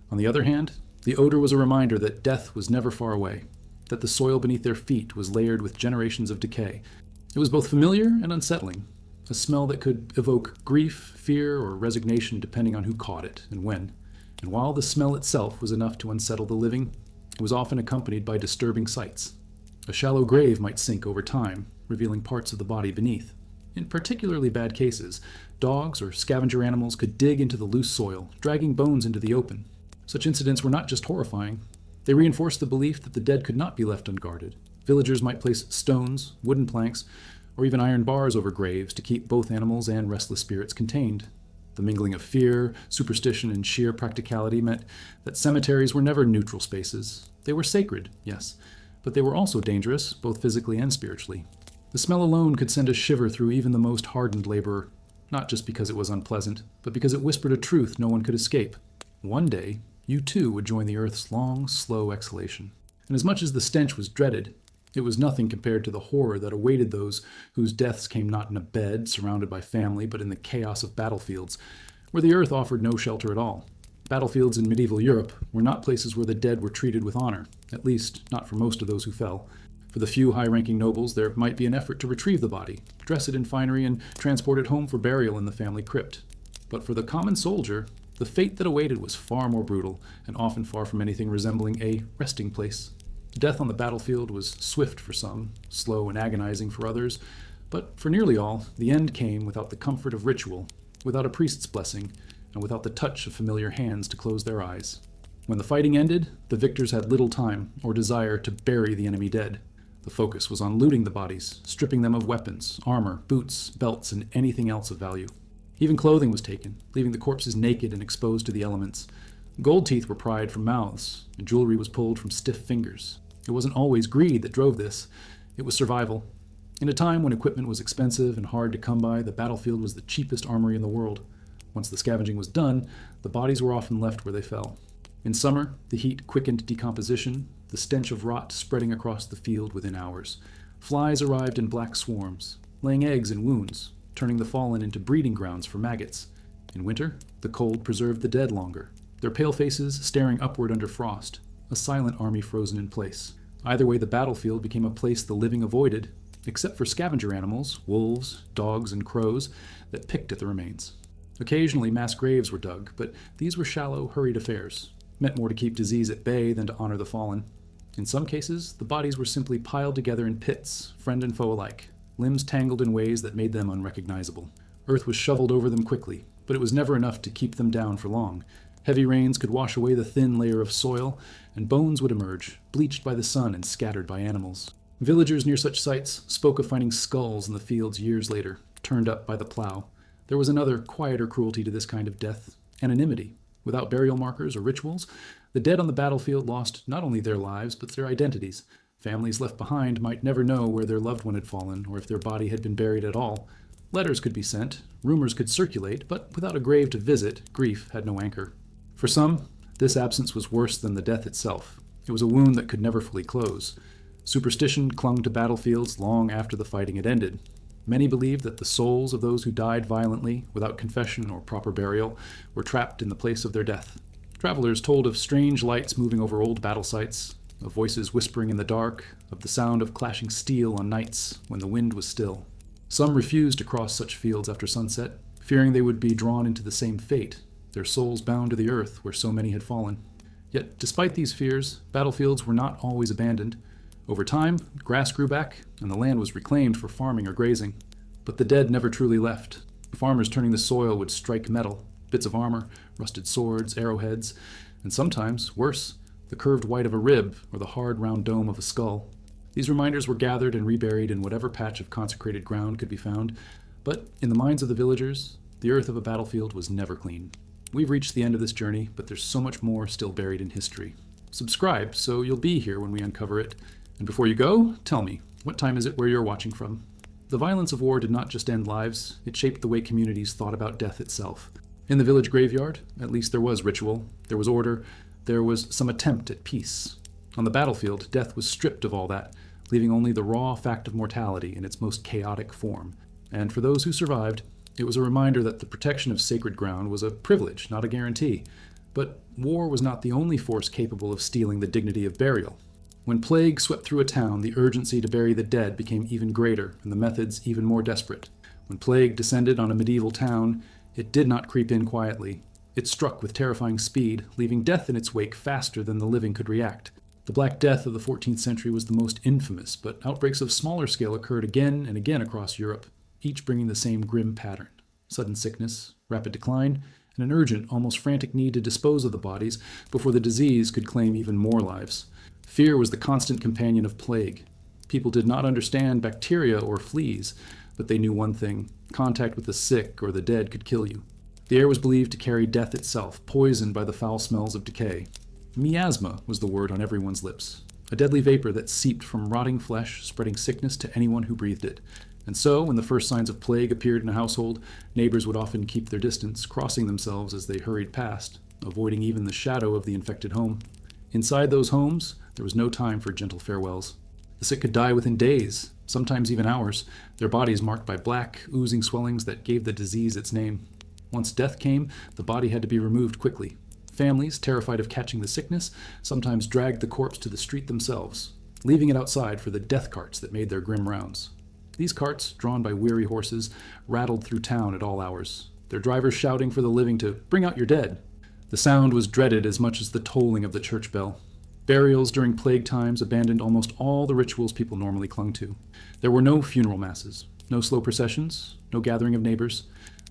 On the other hand, the odor was a reminder that death was never far away, that the soil beneath their feet was layered with generations of decay. It was both familiar and unsettling, a smell that could evoke grief, fear, or resignation depending on who caught it and when. And while the smell itself was enough to unsettle the living, it was often accompanied by disturbing sights. A shallow grave might sink over time, revealing parts of the body beneath. In particularly bad cases, dogs or scavenger animals could dig into the loose soil, dragging bones into the open. Such incidents were not just horrifying, they reinforced the belief that the dead could not be left unguarded. Villagers might place stones, wooden planks, or even iron bars over graves to keep both animals and restless spirits contained. The mingling of fear, superstition, and sheer practicality meant that cemeteries were never neutral spaces. They were sacred, yes, but they were also dangerous, both physically and spiritually. The smell alone could send a shiver through even the most hardened laborer, not just because it was unpleasant, but because it whispered a truth no one could escape. One day, you too would join the earth's long, slow exhalation. And as much as the stench was dreaded, it was nothing compared to the horror that awaited those whose deaths came not in a bed surrounded by family, but in the chaos of battlefields, where the earth offered no shelter at all. Battlefields in medieval Europe were not places where the dead were treated with honor, at least not for most of those who fell. For the few high-ranking nobles, there might be an effort to retrieve the body, dress it in finery, and transport it home for burial in the family crypt. But for the common soldier, the fate that awaited was far more brutal, and often far from anything resembling a resting place. Death on the battlefield was swift for some, slow and agonizing for others, but for nearly all, the end came without the comfort of ritual, without a priest's blessing, and without the touch of familiar hands to close their eyes. When the fighting ended, the victors had little time or desire to bury the enemy dead. The focus was on looting the bodies, stripping them of weapons, armor, boots, belts, and anything else of value. Even clothing was taken, leaving the corpses naked and exposed to the elements. Gold teeth were pried from mouths, and jewelry was pulled from stiff fingers. It wasn't always greed that drove this. It was survival. In a time when equipment was expensive and hard to come by, the battlefield was the cheapest armory in the world. Once the scavenging was done, the bodies were often left where they fell. In summer, the heat quickened decomposition, the stench of rot spreading across the field within hours. Flies arrived in black swarms, laying eggs in wounds, turning the fallen into breeding grounds for maggots. In winter, the cold preserved the dead longer, their pale faces staring upward under frost, a silent army frozen in place. Either way, the battlefield became a place the living avoided, except for scavenger animals, wolves, dogs, and crows, that picked at the remains. Occasionally, mass graves were dug, but these were shallow, hurried affairs, meant more to keep disease at bay than to honor the fallen. In some cases, the bodies were simply piled together in pits, friend and foe alike, limbs tangled in ways that made them unrecognizable. Earth was shoveled over them quickly, but it was never enough to keep them down for long. Heavy rains could wash away the thin layer of soil, and bones would emerge, bleached by the sun and scattered by animals. Villagers near such sites spoke of finding skulls in the fields years later, turned up by the plow. There was another, quieter cruelty to this kind of death: anonymity. Without burial markers or rituals, the dead on the battlefield lost not only their lives, but their identities. Families left behind might never know where their loved one had fallen, or if their body had been buried at all. Letters could be sent, rumors could circulate, but without a grave to visit, grief had no anchor. For some, this absence was worse than the death itself. It was a wound that could never fully close. Superstition clung to battlefields long after the fighting had ended. Many believed that the souls of those who died violently, without confession or proper burial, were trapped in the place of their death. Travelers told of strange lights moving over old battle sites, of voices whispering in the dark, of the sound of clashing steel on nights when the wind was still. Some refused to cross such fields after sunset, fearing they would be drawn into the same fate, their souls bound to the earth where so many had fallen. Yet, despite these fears, battlefields were not always abandoned. Over time, grass grew back, and the land was reclaimed for farming or grazing. But the dead never truly left. Farmers turning the soil would strike metal, bits of armor, rusted swords, arrowheads, and sometimes, worse, the curved white of a rib or the hard round dome of a skull. These reminders were gathered and reburied in whatever patch of consecrated ground could be found. But in the minds of the villagers, the earth of a battlefield was never clean. We've reached the end of this journey, but there's so much more still buried in history. Subscribe so you'll be here when we uncover it. And before you go, tell me, what time is it where you're watching from? The violence of war did not just end lives, it shaped the way communities thought about death itself. In the village graveyard, at least there was ritual, there was order, there was some attempt at peace. On the battlefield, death was stripped of all that, leaving only the raw fact of mortality in its most chaotic form. And for those who survived, it was a reminder that the protection of sacred ground was a privilege, not a guarantee. But war was not the only force capable of stealing the dignity of burial. When plague swept through a town, the urgency to bury the dead became even greater, and the methods even more desperate. When plague descended on a medieval town, it did not creep in quietly. It struck with terrifying speed, leaving death in its wake faster than the living could react. The Black Death of the 14th century was the most infamous, but outbreaks of smaller scale occurred again and again across Europe, each bringing the same grim pattern: sudden sickness, rapid decline, and an urgent, almost frantic need to dispose of the bodies before the disease could claim even more lives. Fear was the constant companion of plague. People did not understand bacteria or fleas, but they knew one thing: contact with the sick or the dead could kill you. The air was believed to carry death itself, poisoned by the foul smells of decay. Miasma was the word on everyone's lips, a deadly vapor that seeped from rotting flesh, spreading sickness to anyone who breathed it. And so, when the first signs of plague appeared in a household, neighbors would often keep their distance, crossing themselves as they hurried past, avoiding even the shadow of the infected home. Inside those homes, there was no time for gentle farewells. The sick could die within days, sometimes even hours, their bodies marked by black, oozing swellings that gave the disease its name. Once death came, the body had to be removed quickly. Families, terrified of catching the sickness, sometimes dragged the corpse to the street themselves, leaving it outside for the death carts that made their grim rounds. These carts, drawn by weary horses, rattled through town at all hours, their drivers shouting for the living to bring out your dead. The sound was dreaded as much as the tolling of the church bell. Burials during plague times abandoned almost all the rituals people normally clung to. There were no funeral masses, no slow processions, no gathering of neighbors.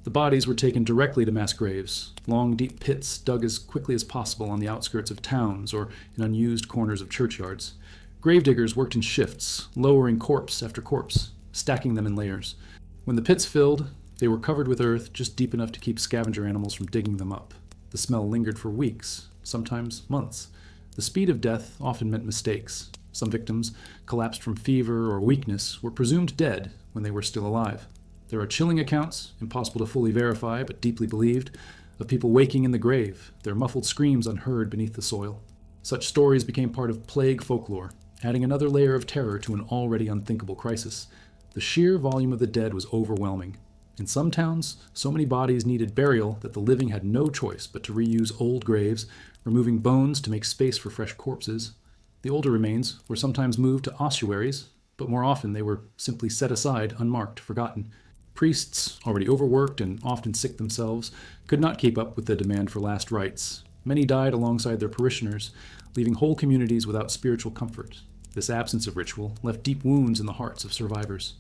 The bodies were taken directly to mass graves, long, deep pits dug as quickly as possible on the outskirts of towns or in unused corners of churchyards. Gravediggers worked in shifts, lowering corpse after corpse, stacking them in layers. When the pits filled, they were covered with earth just deep enough to keep scavenger animals from digging them up. The smell lingered for weeks, sometimes months. The speed of death often meant mistakes. Some victims, collapsed from fever or weakness, were presumed dead when they were still alive. There are chilling accounts, impossible to fully verify but deeply believed, of people waking in the grave, their muffled screams unheard beneath the soil. Such stories became part of plague folklore, adding another layer of terror to an already unthinkable crisis. The sheer volume of the dead was overwhelming. In some towns, so many bodies needed burial that the living had no choice but to reuse old graves, removing bones to make space for fresh corpses. The older remains were sometimes moved to ossuaries, but more often they were simply set aside, unmarked, forgotten. Priests, already overworked and often sick themselves, could not keep up with the demand for last rites. Many died alongside their parishioners, leaving whole communities without spiritual comfort. This absence of ritual left deep wounds in the hearts of survivors.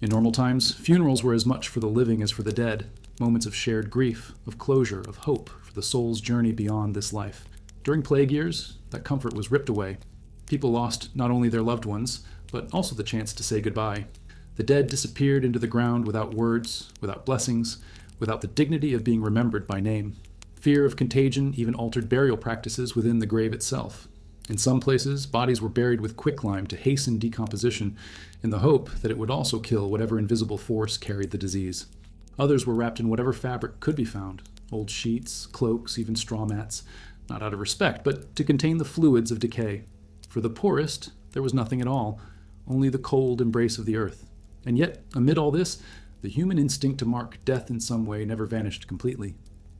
In normal times, funerals were as much for the living as for the dead, moments of shared grief, of closure, of hope for the soul's journey beyond this life. During plague years, that comfort was ripped away. People lost not only their loved ones, but also the chance to say goodbye. The dead disappeared into the ground without words, without blessings, without the dignity of being remembered by name. Fear of contagion even altered burial practices within the grave itself. In some places, bodies were buried with quicklime to hasten decomposition, in the hope that it would also kill whatever invisible force carried the disease. Others were wrapped in whatever fabric could be found, old sheets, cloaks, even straw mats, not out of respect, but to contain the fluids of decay. For the poorest, there was nothing at all, only the cold embrace of the earth. And yet, amid all this, the human instinct to mark death in some way never vanished completely.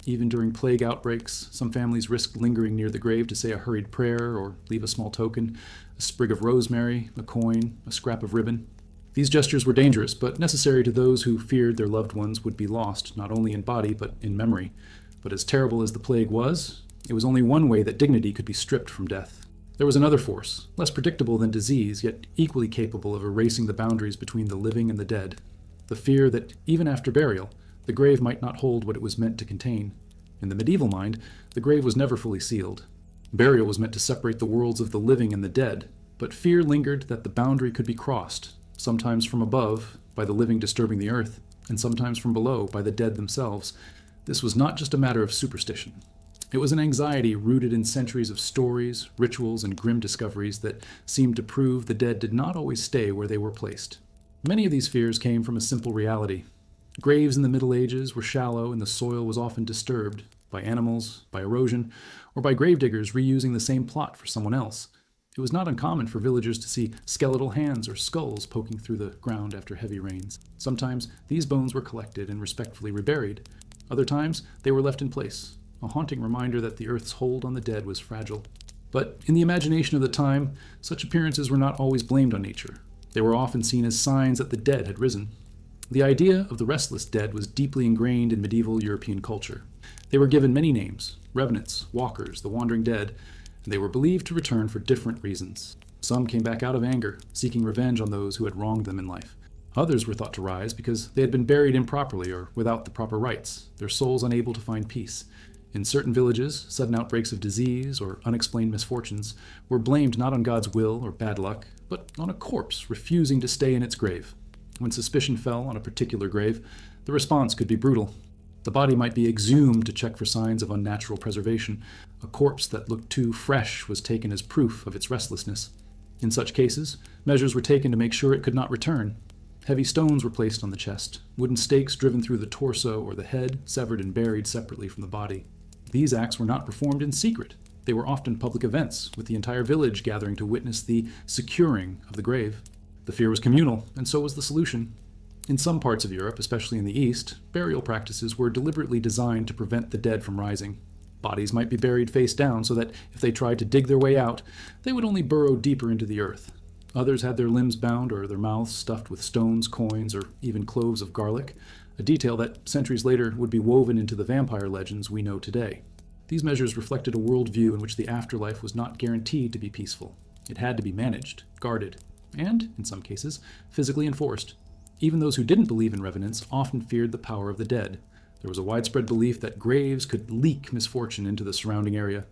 Even during plague outbreaks, some families risked lingering near the grave to say a hurried prayer or leave a small token, a sprig of rosemary, a coin, a scrap of ribbon. These gestures were dangerous, but necessary to those who feared their loved ones would be lost, not only in body, but in memory. But as terrible as the plague was, it was only one way that dignity could be stripped from death. There was another force, less predictable than disease, yet equally capable of erasing the boundaries between the living and the dead. The fear that, even after burial, the grave might not hold what it was meant to contain. In the medieval mind, the grave was never fully sealed. Burial was meant to separate the worlds of the living and the dead, but fear lingered that the boundary could be crossed, sometimes from above, by the living disturbing the earth, and sometimes from below by the dead themselves. This was not just a matter of superstition. It was an anxiety rooted in centuries of stories, rituals, and grim discoveries that seemed to prove the dead did not always stay where they were placed. Many of these fears came from a simple reality. Graves in the Middle Ages were shallow and the soil was often disturbed by animals, by erosion, or by gravediggers reusing the same plot for someone else. It was not uncommon for villagers to see skeletal hands or skulls poking through the ground after heavy rains. Sometimes these bones were collected and respectfully reburied. Other times they were left in place, a haunting reminder that the earth's hold on the dead was fragile. But in the imagination of the time, such appearances were not always blamed on nature. They were often seen as signs that the dead had risen. The idea of the restless dead was deeply ingrained in medieval European culture. They were given many names: revenants, walkers, the wandering dead, and they were believed to return for different reasons. Some came back out of anger, seeking revenge on those who had wronged them in life. Others were thought to rise because they had been buried improperly or without the proper rites, their souls unable to find peace. In certain villages, sudden outbreaks of disease or unexplained misfortunes were blamed not on God's will or bad luck, but on a corpse refusing to stay in its grave. When suspicion fell on a particular grave, the response could be brutal. The body might be exhumed to check for signs of unnatural preservation. A corpse that looked too fresh was taken as proof of its restlessness. In such cases, measures were taken to make sure it could not return. Heavy stones were placed on the chest, wooden stakes driven through the torso or the head, severed and buried separately from the body. These acts were not performed in secret. They were often public events, with the entire village gathering to witness the securing of the grave. The fear was communal, and so was the solution. In some parts of Europe, especially in the East, burial practices were deliberately designed to prevent the dead from rising. Bodies might be buried face down so that if they tried to dig their way out, they would only burrow deeper into the earth. Others had their limbs bound or their mouths stuffed with stones, coins, or even cloves of garlic, a detail that centuries later would be woven into the vampire legends we know today. These measures reflected a worldview in which the afterlife was not guaranteed to be peaceful. It had to be managed, guarded, and, in some cases, physically enforced. Even those who didn't believe in revenants often feared the power of the dead. There was a widespread belief that graves could leak misfortune into the surrounding area.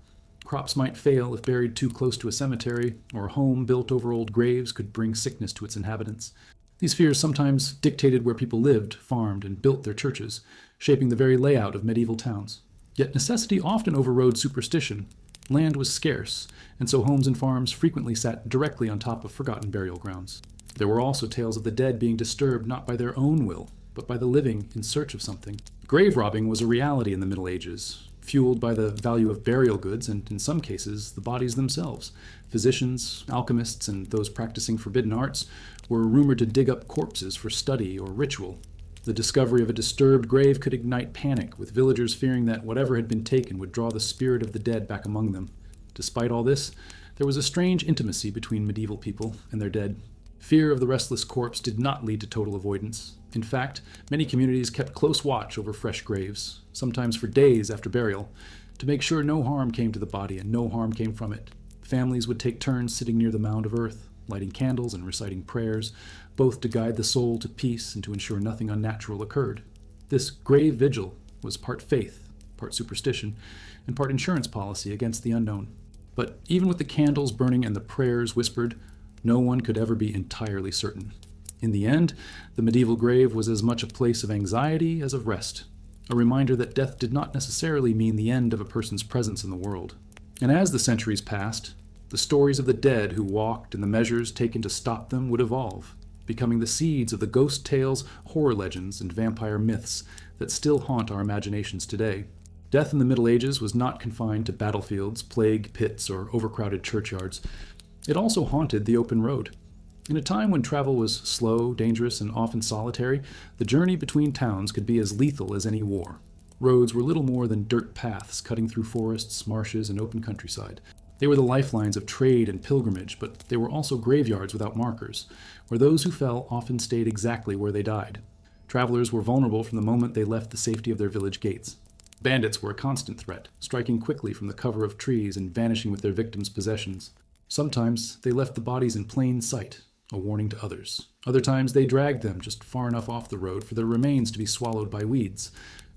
Crops might fail if buried too close to a cemetery, or a home built over old graves could bring sickness to its inhabitants. These fears sometimes dictated where people lived, farmed, and built their churches, shaping the very layout of medieval towns. Yet necessity often overrode superstition. Land was scarce, and so homes and farms frequently sat directly on top of forgotten burial grounds. There were also tales of the dead being disturbed not by their own will, but by the living in search of something. Grave robbing was a reality in the Middle Ages, fueled by the value of burial goods and, in some cases, the bodies themselves. Physicians, alchemists, and those practicing forbidden arts were rumored to dig up corpses for study or ritual. The discovery of a disturbed grave could ignite panic, with villagers fearing that whatever had been taken would draw the spirit of the dead back among them. Despite all this, there was a strange intimacy between medieval people and their dead. Fear of the restless corpse did not lead to total avoidance. In fact, many communities kept close watch over fresh graves, sometimes for days after burial, to make sure no harm came to the body and no harm came from it. Families would take turns sitting near the mound of earth, lighting candles and reciting prayers, both to guide the soul to peace and to ensure nothing unnatural occurred. This grave vigil was part faith, part superstition, and part insurance policy against the unknown. But even with the candles burning and the prayers whispered, no one could ever be entirely certain. In the end, the medieval grave was as much a place of anxiety as of rest, a reminder that death did not necessarily mean the end of a person's presence in the world. And as the centuries passed, the stories of the dead who walked and the measures taken to stop them would evolve, becoming the seeds of the ghost tales, horror legends, and vampire myths that still haunt our imaginations today. Death in the Middle Ages was not confined to battlefields, plague pits, or overcrowded churchyards. It also haunted the open road. In a time when travel was slow, dangerous, and often solitary, the journey between towns could be as lethal as any war. Roads were little more than dirt paths cutting through forests, marshes, and open countryside. They were the lifelines of trade and pilgrimage, but they were also graveyards without markers, where those who fell often stayed exactly where they died. Travelers were vulnerable from the moment they left the safety of their village gates. Bandits were a constant threat, striking quickly from the cover of trees and vanishing with their victims' possessions. Sometimes they left the bodies in plain sight, a warning to others. Other times they dragged them just far enough off the road for their remains to be swallowed by weeds.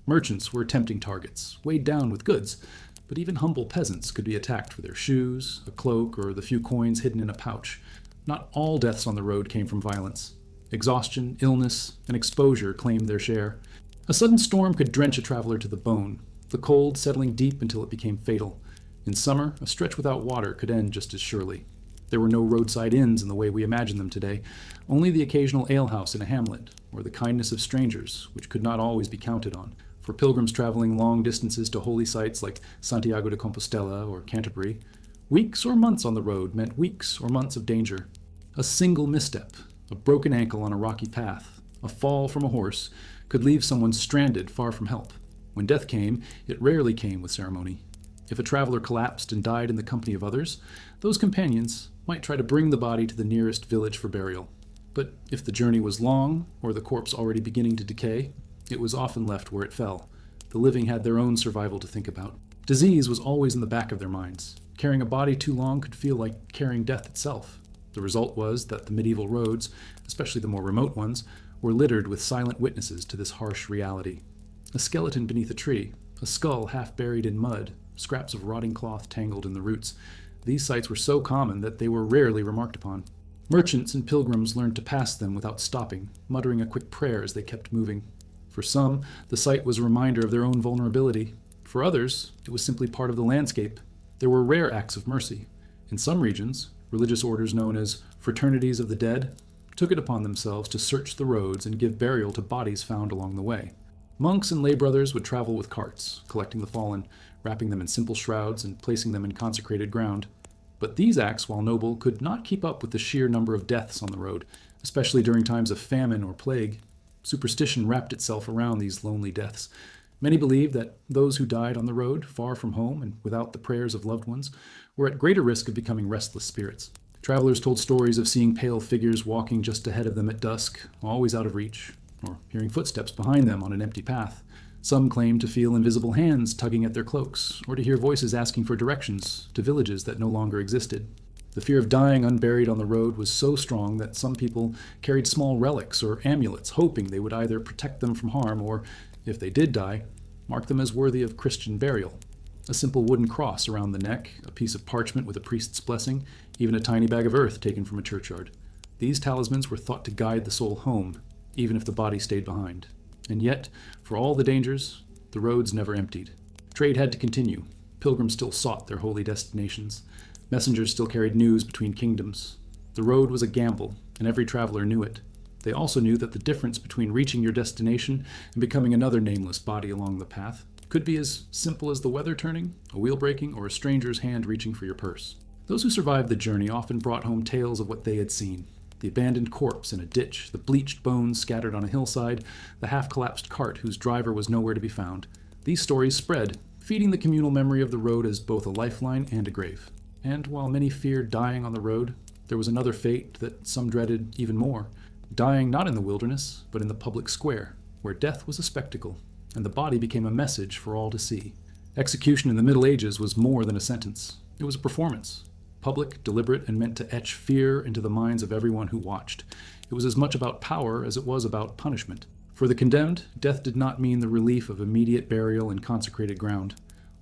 Merchants were tempting targets, weighed down with goods, but even humble peasants could be attacked for their shoes, a cloak, or the few coins hidden in a pouch. Not all deaths on the road came from violence. Exhaustion, illness, and exposure claimed their share. A sudden storm could drench a traveler to the bone, the cold settling deep until it became fatal. In summer, a stretch without water could end just as surely. There were no roadside inns in the way we imagine them today, only the occasional alehouse in a hamlet, or the kindness of strangers, which could not always be counted on. For pilgrims traveling long distances to holy sites like Santiago de Compostela or Canterbury, weeks or months on the road meant weeks or months of danger. A single misstep, a broken ankle on a rocky path, a fall from a horse, could leave someone stranded far from help. When death came, it rarely came with ceremony. If a traveler collapsed and died in the company of others, those companions might try to bring the body to the nearest village for burial. But if the journey was long, or the corpse already beginning to decay, it was often left where it fell. The living had their own survival to think about. Disease was always in the back of their minds. Carrying a body too long could feel like carrying death itself. The result was that the medieval roads, especially the more remote ones, were littered with silent witnesses to this harsh reality. A skeleton beneath a tree, a skull half buried in mud, scraps of rotting cloth tangled in the roots. These sights were so common that they were rarely remarked upon. Merchants and pilgrims learned to pass them without stopping, muttering a quick prayer as they kept moving. For some, the sight was a reminder of their own vulnerability. For others, it was simply part of the landscape. There were rare acts of mercy. In some regions, religious orders known as fraternities of the dead took it upon themselves to search the roads and give burial to bodies found along the way. Monks and lay brothers would travel with carts, collecting the fallen, wrapping them in simple shrouds and placing them in consecrated ground. But these acts, while noble, could not keep up with the sheer number of deaths on the road, especially during times of famine or plague. Superstition wrapped itself around these lonely deaths. Many believed that those who died on the road, far from home and without the prayers of loved ones, were at greater risk of becoming restless spirits. Travelers told stories of seeing pale figures walking just ahead of them at dusk, always out of reach, or hearing footsteps behind them on an empty path. Some claimed to feel invisible hands tugging at their cloaks, or to hear voices asking for directions to villages that no longer existed. The fear of dying unburied on the road was so strong that some people carried small relics or amulets, hoping they would either protect them from harm or, if they did die, mark them as worthy of Christian burial. A simple wooden cross around the neck, a piece of parchment with a priest's blessing, even a tiny bag of earth taken from a churchyard. These talismans were thought to guide the soul home, even if the body stayed behind. And yet, for all the dangers, the roads never emptied. Trade had to continue. Pilgrims still sought their holy destinations. Messengers still carried news between kingdoms. The road was a gamble, and every traveler knew it. They also knew that the difference between reaching your destination and becoming another nameless body along the path could be as simple as the weather turning, a wheel breaking, or a stranger's hand reaching for your purse. Those who survived the journey often brought home tales of what they had seen. The abandoned corpse in a ditch, the bleached bones scattered on a hillside, the half-collapsed cart whose driver was nowhere to be found. These stories spread, feeding the communal memory of the road as both a lifeline and a grave. And while many feared dying on the road, there was another fate that some dreaded even more. Dying not in the wilderness, but in the public square, where death was a spectacle, and the body became a message for all to see. Execution in the Middle Ages was more than a sentence. It was a performance. Public, deliberate, and meant to etch fear into the minds of everyone who watched. It was as much about power as it was about punishment. For the condemned, death did not mean the relief of immediate burial in consecrated ground.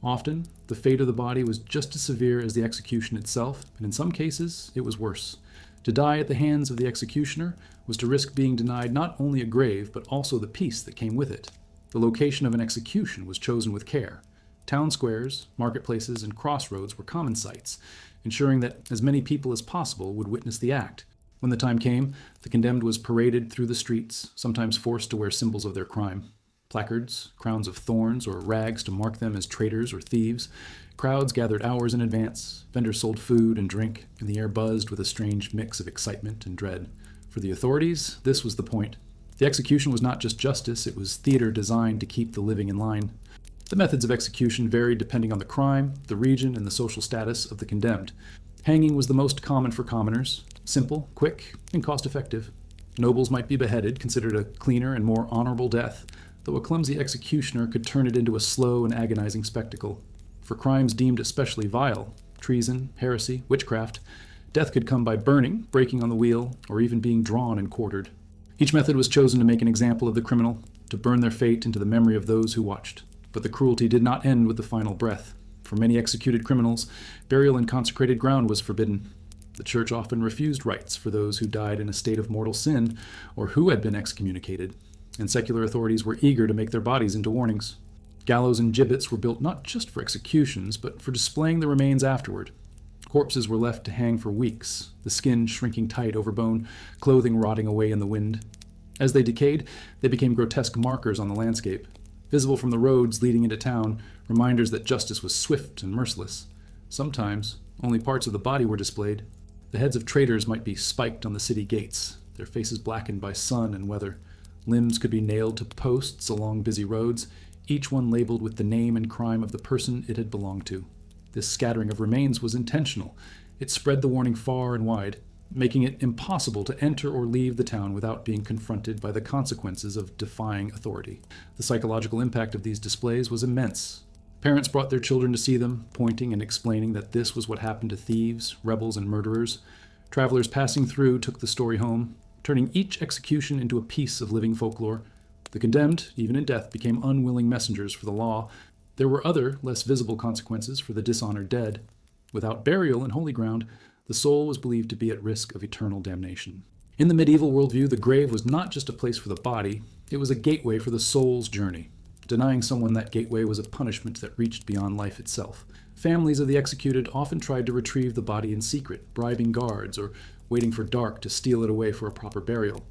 Often, the fate of the body was just as severe as the execution itself, and in some cases, it was worse. To die at the hands of the executioner was to risk being denied not only a grave, but also the peace that came with it. The location of an execution was chosen with care. Town squares, marketplaces, and crossroads were common sites, ensuring that as many people as possible would witness the act. When the time came, the condemned was paraded through the streets, sometimes forced to wear symbols of their crime. Placards, crowns of thorns, or rags to mark them as traitors or thieves. Crowds gathered hours in advance. Vendors sold food and drink, and the air buzzed with a strange mix of excitement and dread. For the authorities, this was the point. The execution was not just justice, it was theater designed to keep the living in line. The methods of execution varied depending on the crime, the region, and the social status of the condemned. Hanging was the most common for commoners, simple, quick, and cost-effective. Nobles might be beheaded, considered a cleaner and more honorable death, though a clumsy executioner could turn it into a slow and agonizing spectacle. For crimes deemed especially vile, treason, heresy, witchcraft, death could come by burning, breaking on the wheel, or even being drawn and quartered. Each method was chosen to make an example of the criminal, to burn their fate into the memory of those who watched. But the cruelty did not end with the final breath. For many executed criminals, burial in consecrated ground was forbidden. The church often refused rites for those who died in a state of mortal sin or who had been excommunicated, and secular authorities were eager to make their bodies into warnings. Gallows and gibbets were built not just for executions, but for displaying the remains afterward. Corpses were left to hang for weeks, the skin shrinking tight over bone, clothing rotting away in the wind. As they decayed, they became grotesque markers on the landscape, visible from the roads leading into town, reminders that justice was swift and merciless. Sometimes, only parts of the body were displayed. The heads of traitors might be spiked on the city gates, their faces blackened by sun and weather. Limbs could be nailed to posts along busy roads, each one labeled with the name and crime of the person it had belonged to. This scattering of remains was intentional. It spread the warning far and wide, making it impossible to enter or leave the town without being confronted by the consequences of defying authority. The psychological impact of these displays was immense. Parents brought their children to see them, pointing and explaining that this was what happened to thieves, rebels, and murderers. Travelers passing through took the story home, turning each execution into a piece of living folklore. The condemned, even in death, became unwilling messengers for the law. There were other, less visible consequences for the dishonored dead. Without burial in holy ground, the soul was believed to be at risk of eternal damnation. In the medieval worldview, the grave was not just a place for the body, it was a gateway for the soul's journey. Denying someone that gateway was a punishment that reached beyond life itself. Families of the executed often tried to retrieve the body in secret, bribing guards or waiting for dark to steal it away for a proper burial.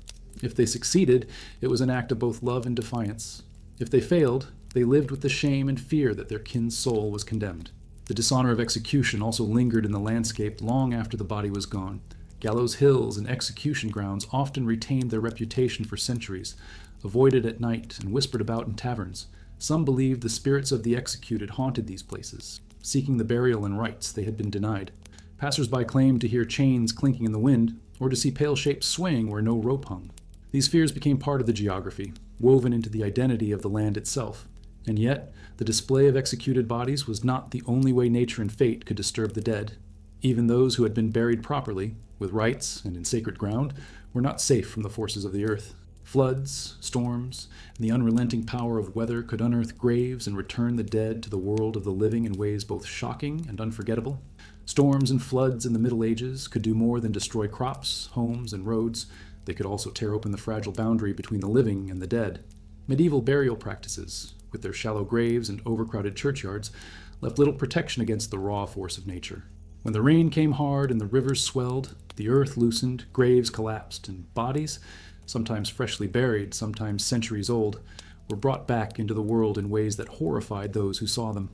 If they succeeded, it was an act of both love and defiance. If they failed, they lived with the shame and fear that their kin's soul was condemned. The dishonor of execution also lingered in the landscape long after the body was gone. Gallows hills and execution grounds often retained their reputation for centuries, avoided at night and whispered about in taverns. Some believed the spirits of the executed haunted these places, seeking the burial and rites they had been denied. Passers-by claimed to hear chains clinking in the wind, or to see pale shapes swaying where no rope hung. These fears became part of the geography, woven into the identity of the land itself. And yet, the display of executed bodies was not the only way nature and fate could disturb the dead. Even those who had been buried properly, with rites and in sacred ground, were not safe from the forces of the earth. Floods, storms, and the unrelenting power of weather could unearth graves and return the dead to the world of the living in ways both shocking and unforgettable. Storms and floods in the Middle Ages could do more than destroy crops, homes, and roads. They could also tear open the fragile boundary between the living and the dead. Medieval burial practices, with their shallow graves and overcrowded churchyards, left little protection against the raw force of nature. When the rain came hard and the rivers swelled, the earth loosened, graves collapsed, and bodies, sometimes freshly buried, sometimes centuries old, were brought back into the world in ways that horrified those who saw them.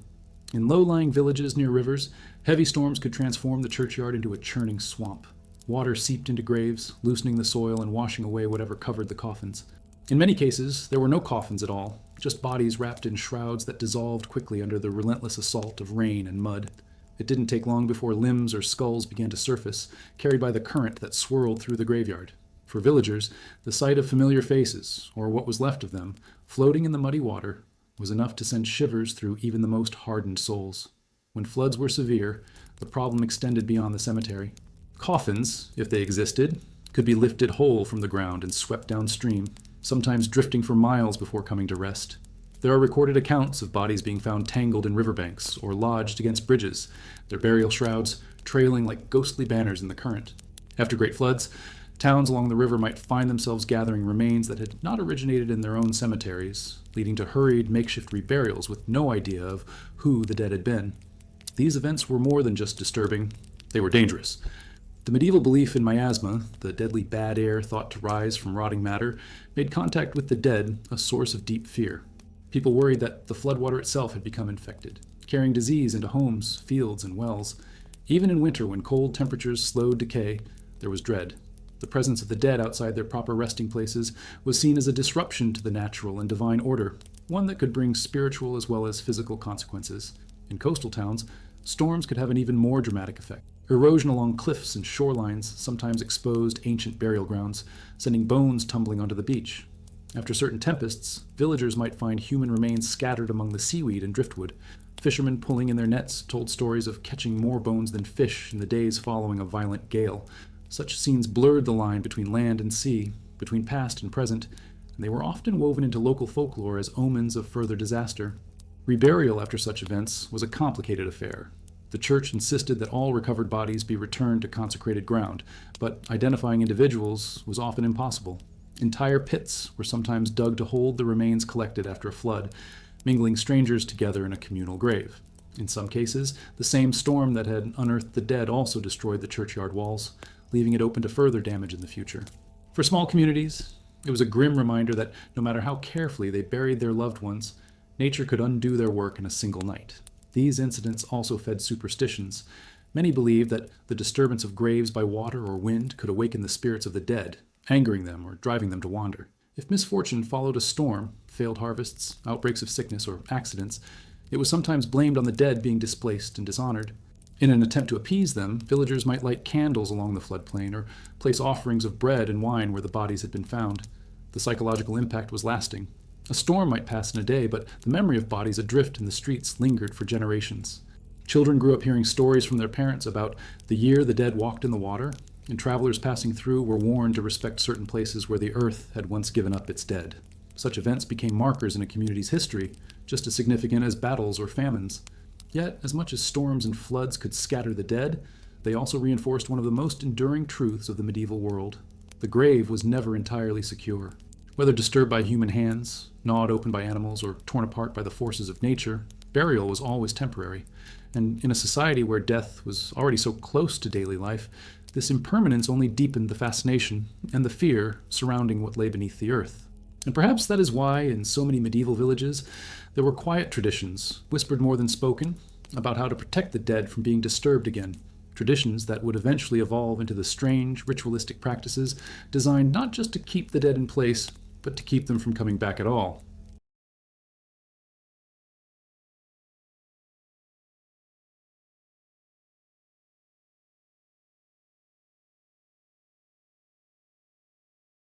In low-lying villages near rivers, heavy storms could transform the churchyard into a churning swamp. Water seeped into graves, loosening the soil and washing away whatever covered the coffins. In many cases, there were no coffins at all, just bodies wrapped in shrouds that dissolved quickly under the relentless assault of rain and mud. It didn't take long before limbs or skulls began to surface, carried by the current that swirled through the graveyard. For villagers, the sight of familiar faces, or what was left of them, floating in the muddy water, was enough to send shivers through even the most hardened souls. When floods were severe, the problem extended beyond the cemetery. Coffins, if they existed, could be lifted whole from the ground and swept downstream, sometimes drifting for miles before coming to rest. There are recorded accounts of bodies being found tangled in riverbanks or lodged against bridges, their burial shrouds trailing like ghostly banners in the current. After great floods, towns along the river might find themselves gathering remains that had not originated in their own cemeteries, leading to hurried makeshift reburials with no idea of who the dead had been. These events were more than just disturbing, they were dangerous. The medieval belief in miasma, the deadly bad air thought to rise from rotting matter, made contact with the dead a source of deep fear. People worried that the floodwater itself had become infected, carrying disease into homes, fields, and wells. Even in winter, when cold temperatures slowed decay, there was dread. The presence of the dead outside their proper resting places was seen as a disruption to the natural and divine order, one that could bring spiritual as well as physical consequences. In coastal towns, storms could have an even more dramatic effect. Erosion along cliffs and shorelines sometimes exposed ancient burial grounds, sending bones tumbling onto the beach. After certain tempests, villagers might find human remains scattered among the seaweed and driftwood. Fishermen pulling in their nets told stories of catching more bones than fish in the days following a violent gale. Such scenes blurred the line between land and sea, between past and present, and they were often woven into local folklore as omens of further disaster. Reburial after such events was a complicated affair. The church insisted that all recovered bodies be returned to consecrated ground, but identifying individuals was often impossible. Entire pits were sometimes dug to hold the remains collected after a flood, mingling strangers together in a communal grave. In some cases, the same storm that had unearthed the dead also destroyed the churchyard walls, leaving it open to further damage in the future. For small communities, it was a grim reminder that no matter how carefully they buried their loved ones, nature could undo their work in a single night. These incidents also fed superstitions. Many believed that the disturbance of graves by water or wind could awaken the spirits of the dead, angering them or driving them to wander. If misfortune followed a storm, failed harvests, outbreaks of sickness, or accidents, it was sometimes blamed on the dead being displaced and dishonored. In an attempt to appease them, villagers might light candles along the floodplain or place offerings of bread and wine where the bodies had been found. The psychological impact was lasting. A storm might pass in a day, but the memory of bodies adrift in the streets lingered for generations. Children grew up hearing stories from their parents about the year the dead walked in the water, and travelers passing through were warned to respect certain places where the earth had once given up its dead. Such events became markers in a community's history, just as significant as battles or famines. Yet, as much as storms and floods could scatter the dead, they also reinforced one of the most enduring truths of the medieval world. The grave was never entirely secure. Whether disturbed by human hands, gnawed open by animals, or torn apart by the forces of nature, burial was always temporary. And in a society where death was already so close to daily life, this impermanence only deepened the fascination and the fear surrounding what lay beneath the earth. And perhaps that is why, in so many medieval villages, there were quiet traditions, whispered more than spoken, about how to protect the dead from being disturbed again. Traditions that would eventually evolve into the strange, ritualistic practices designed not just to keep the dead in place, but to keep them from coming back at all.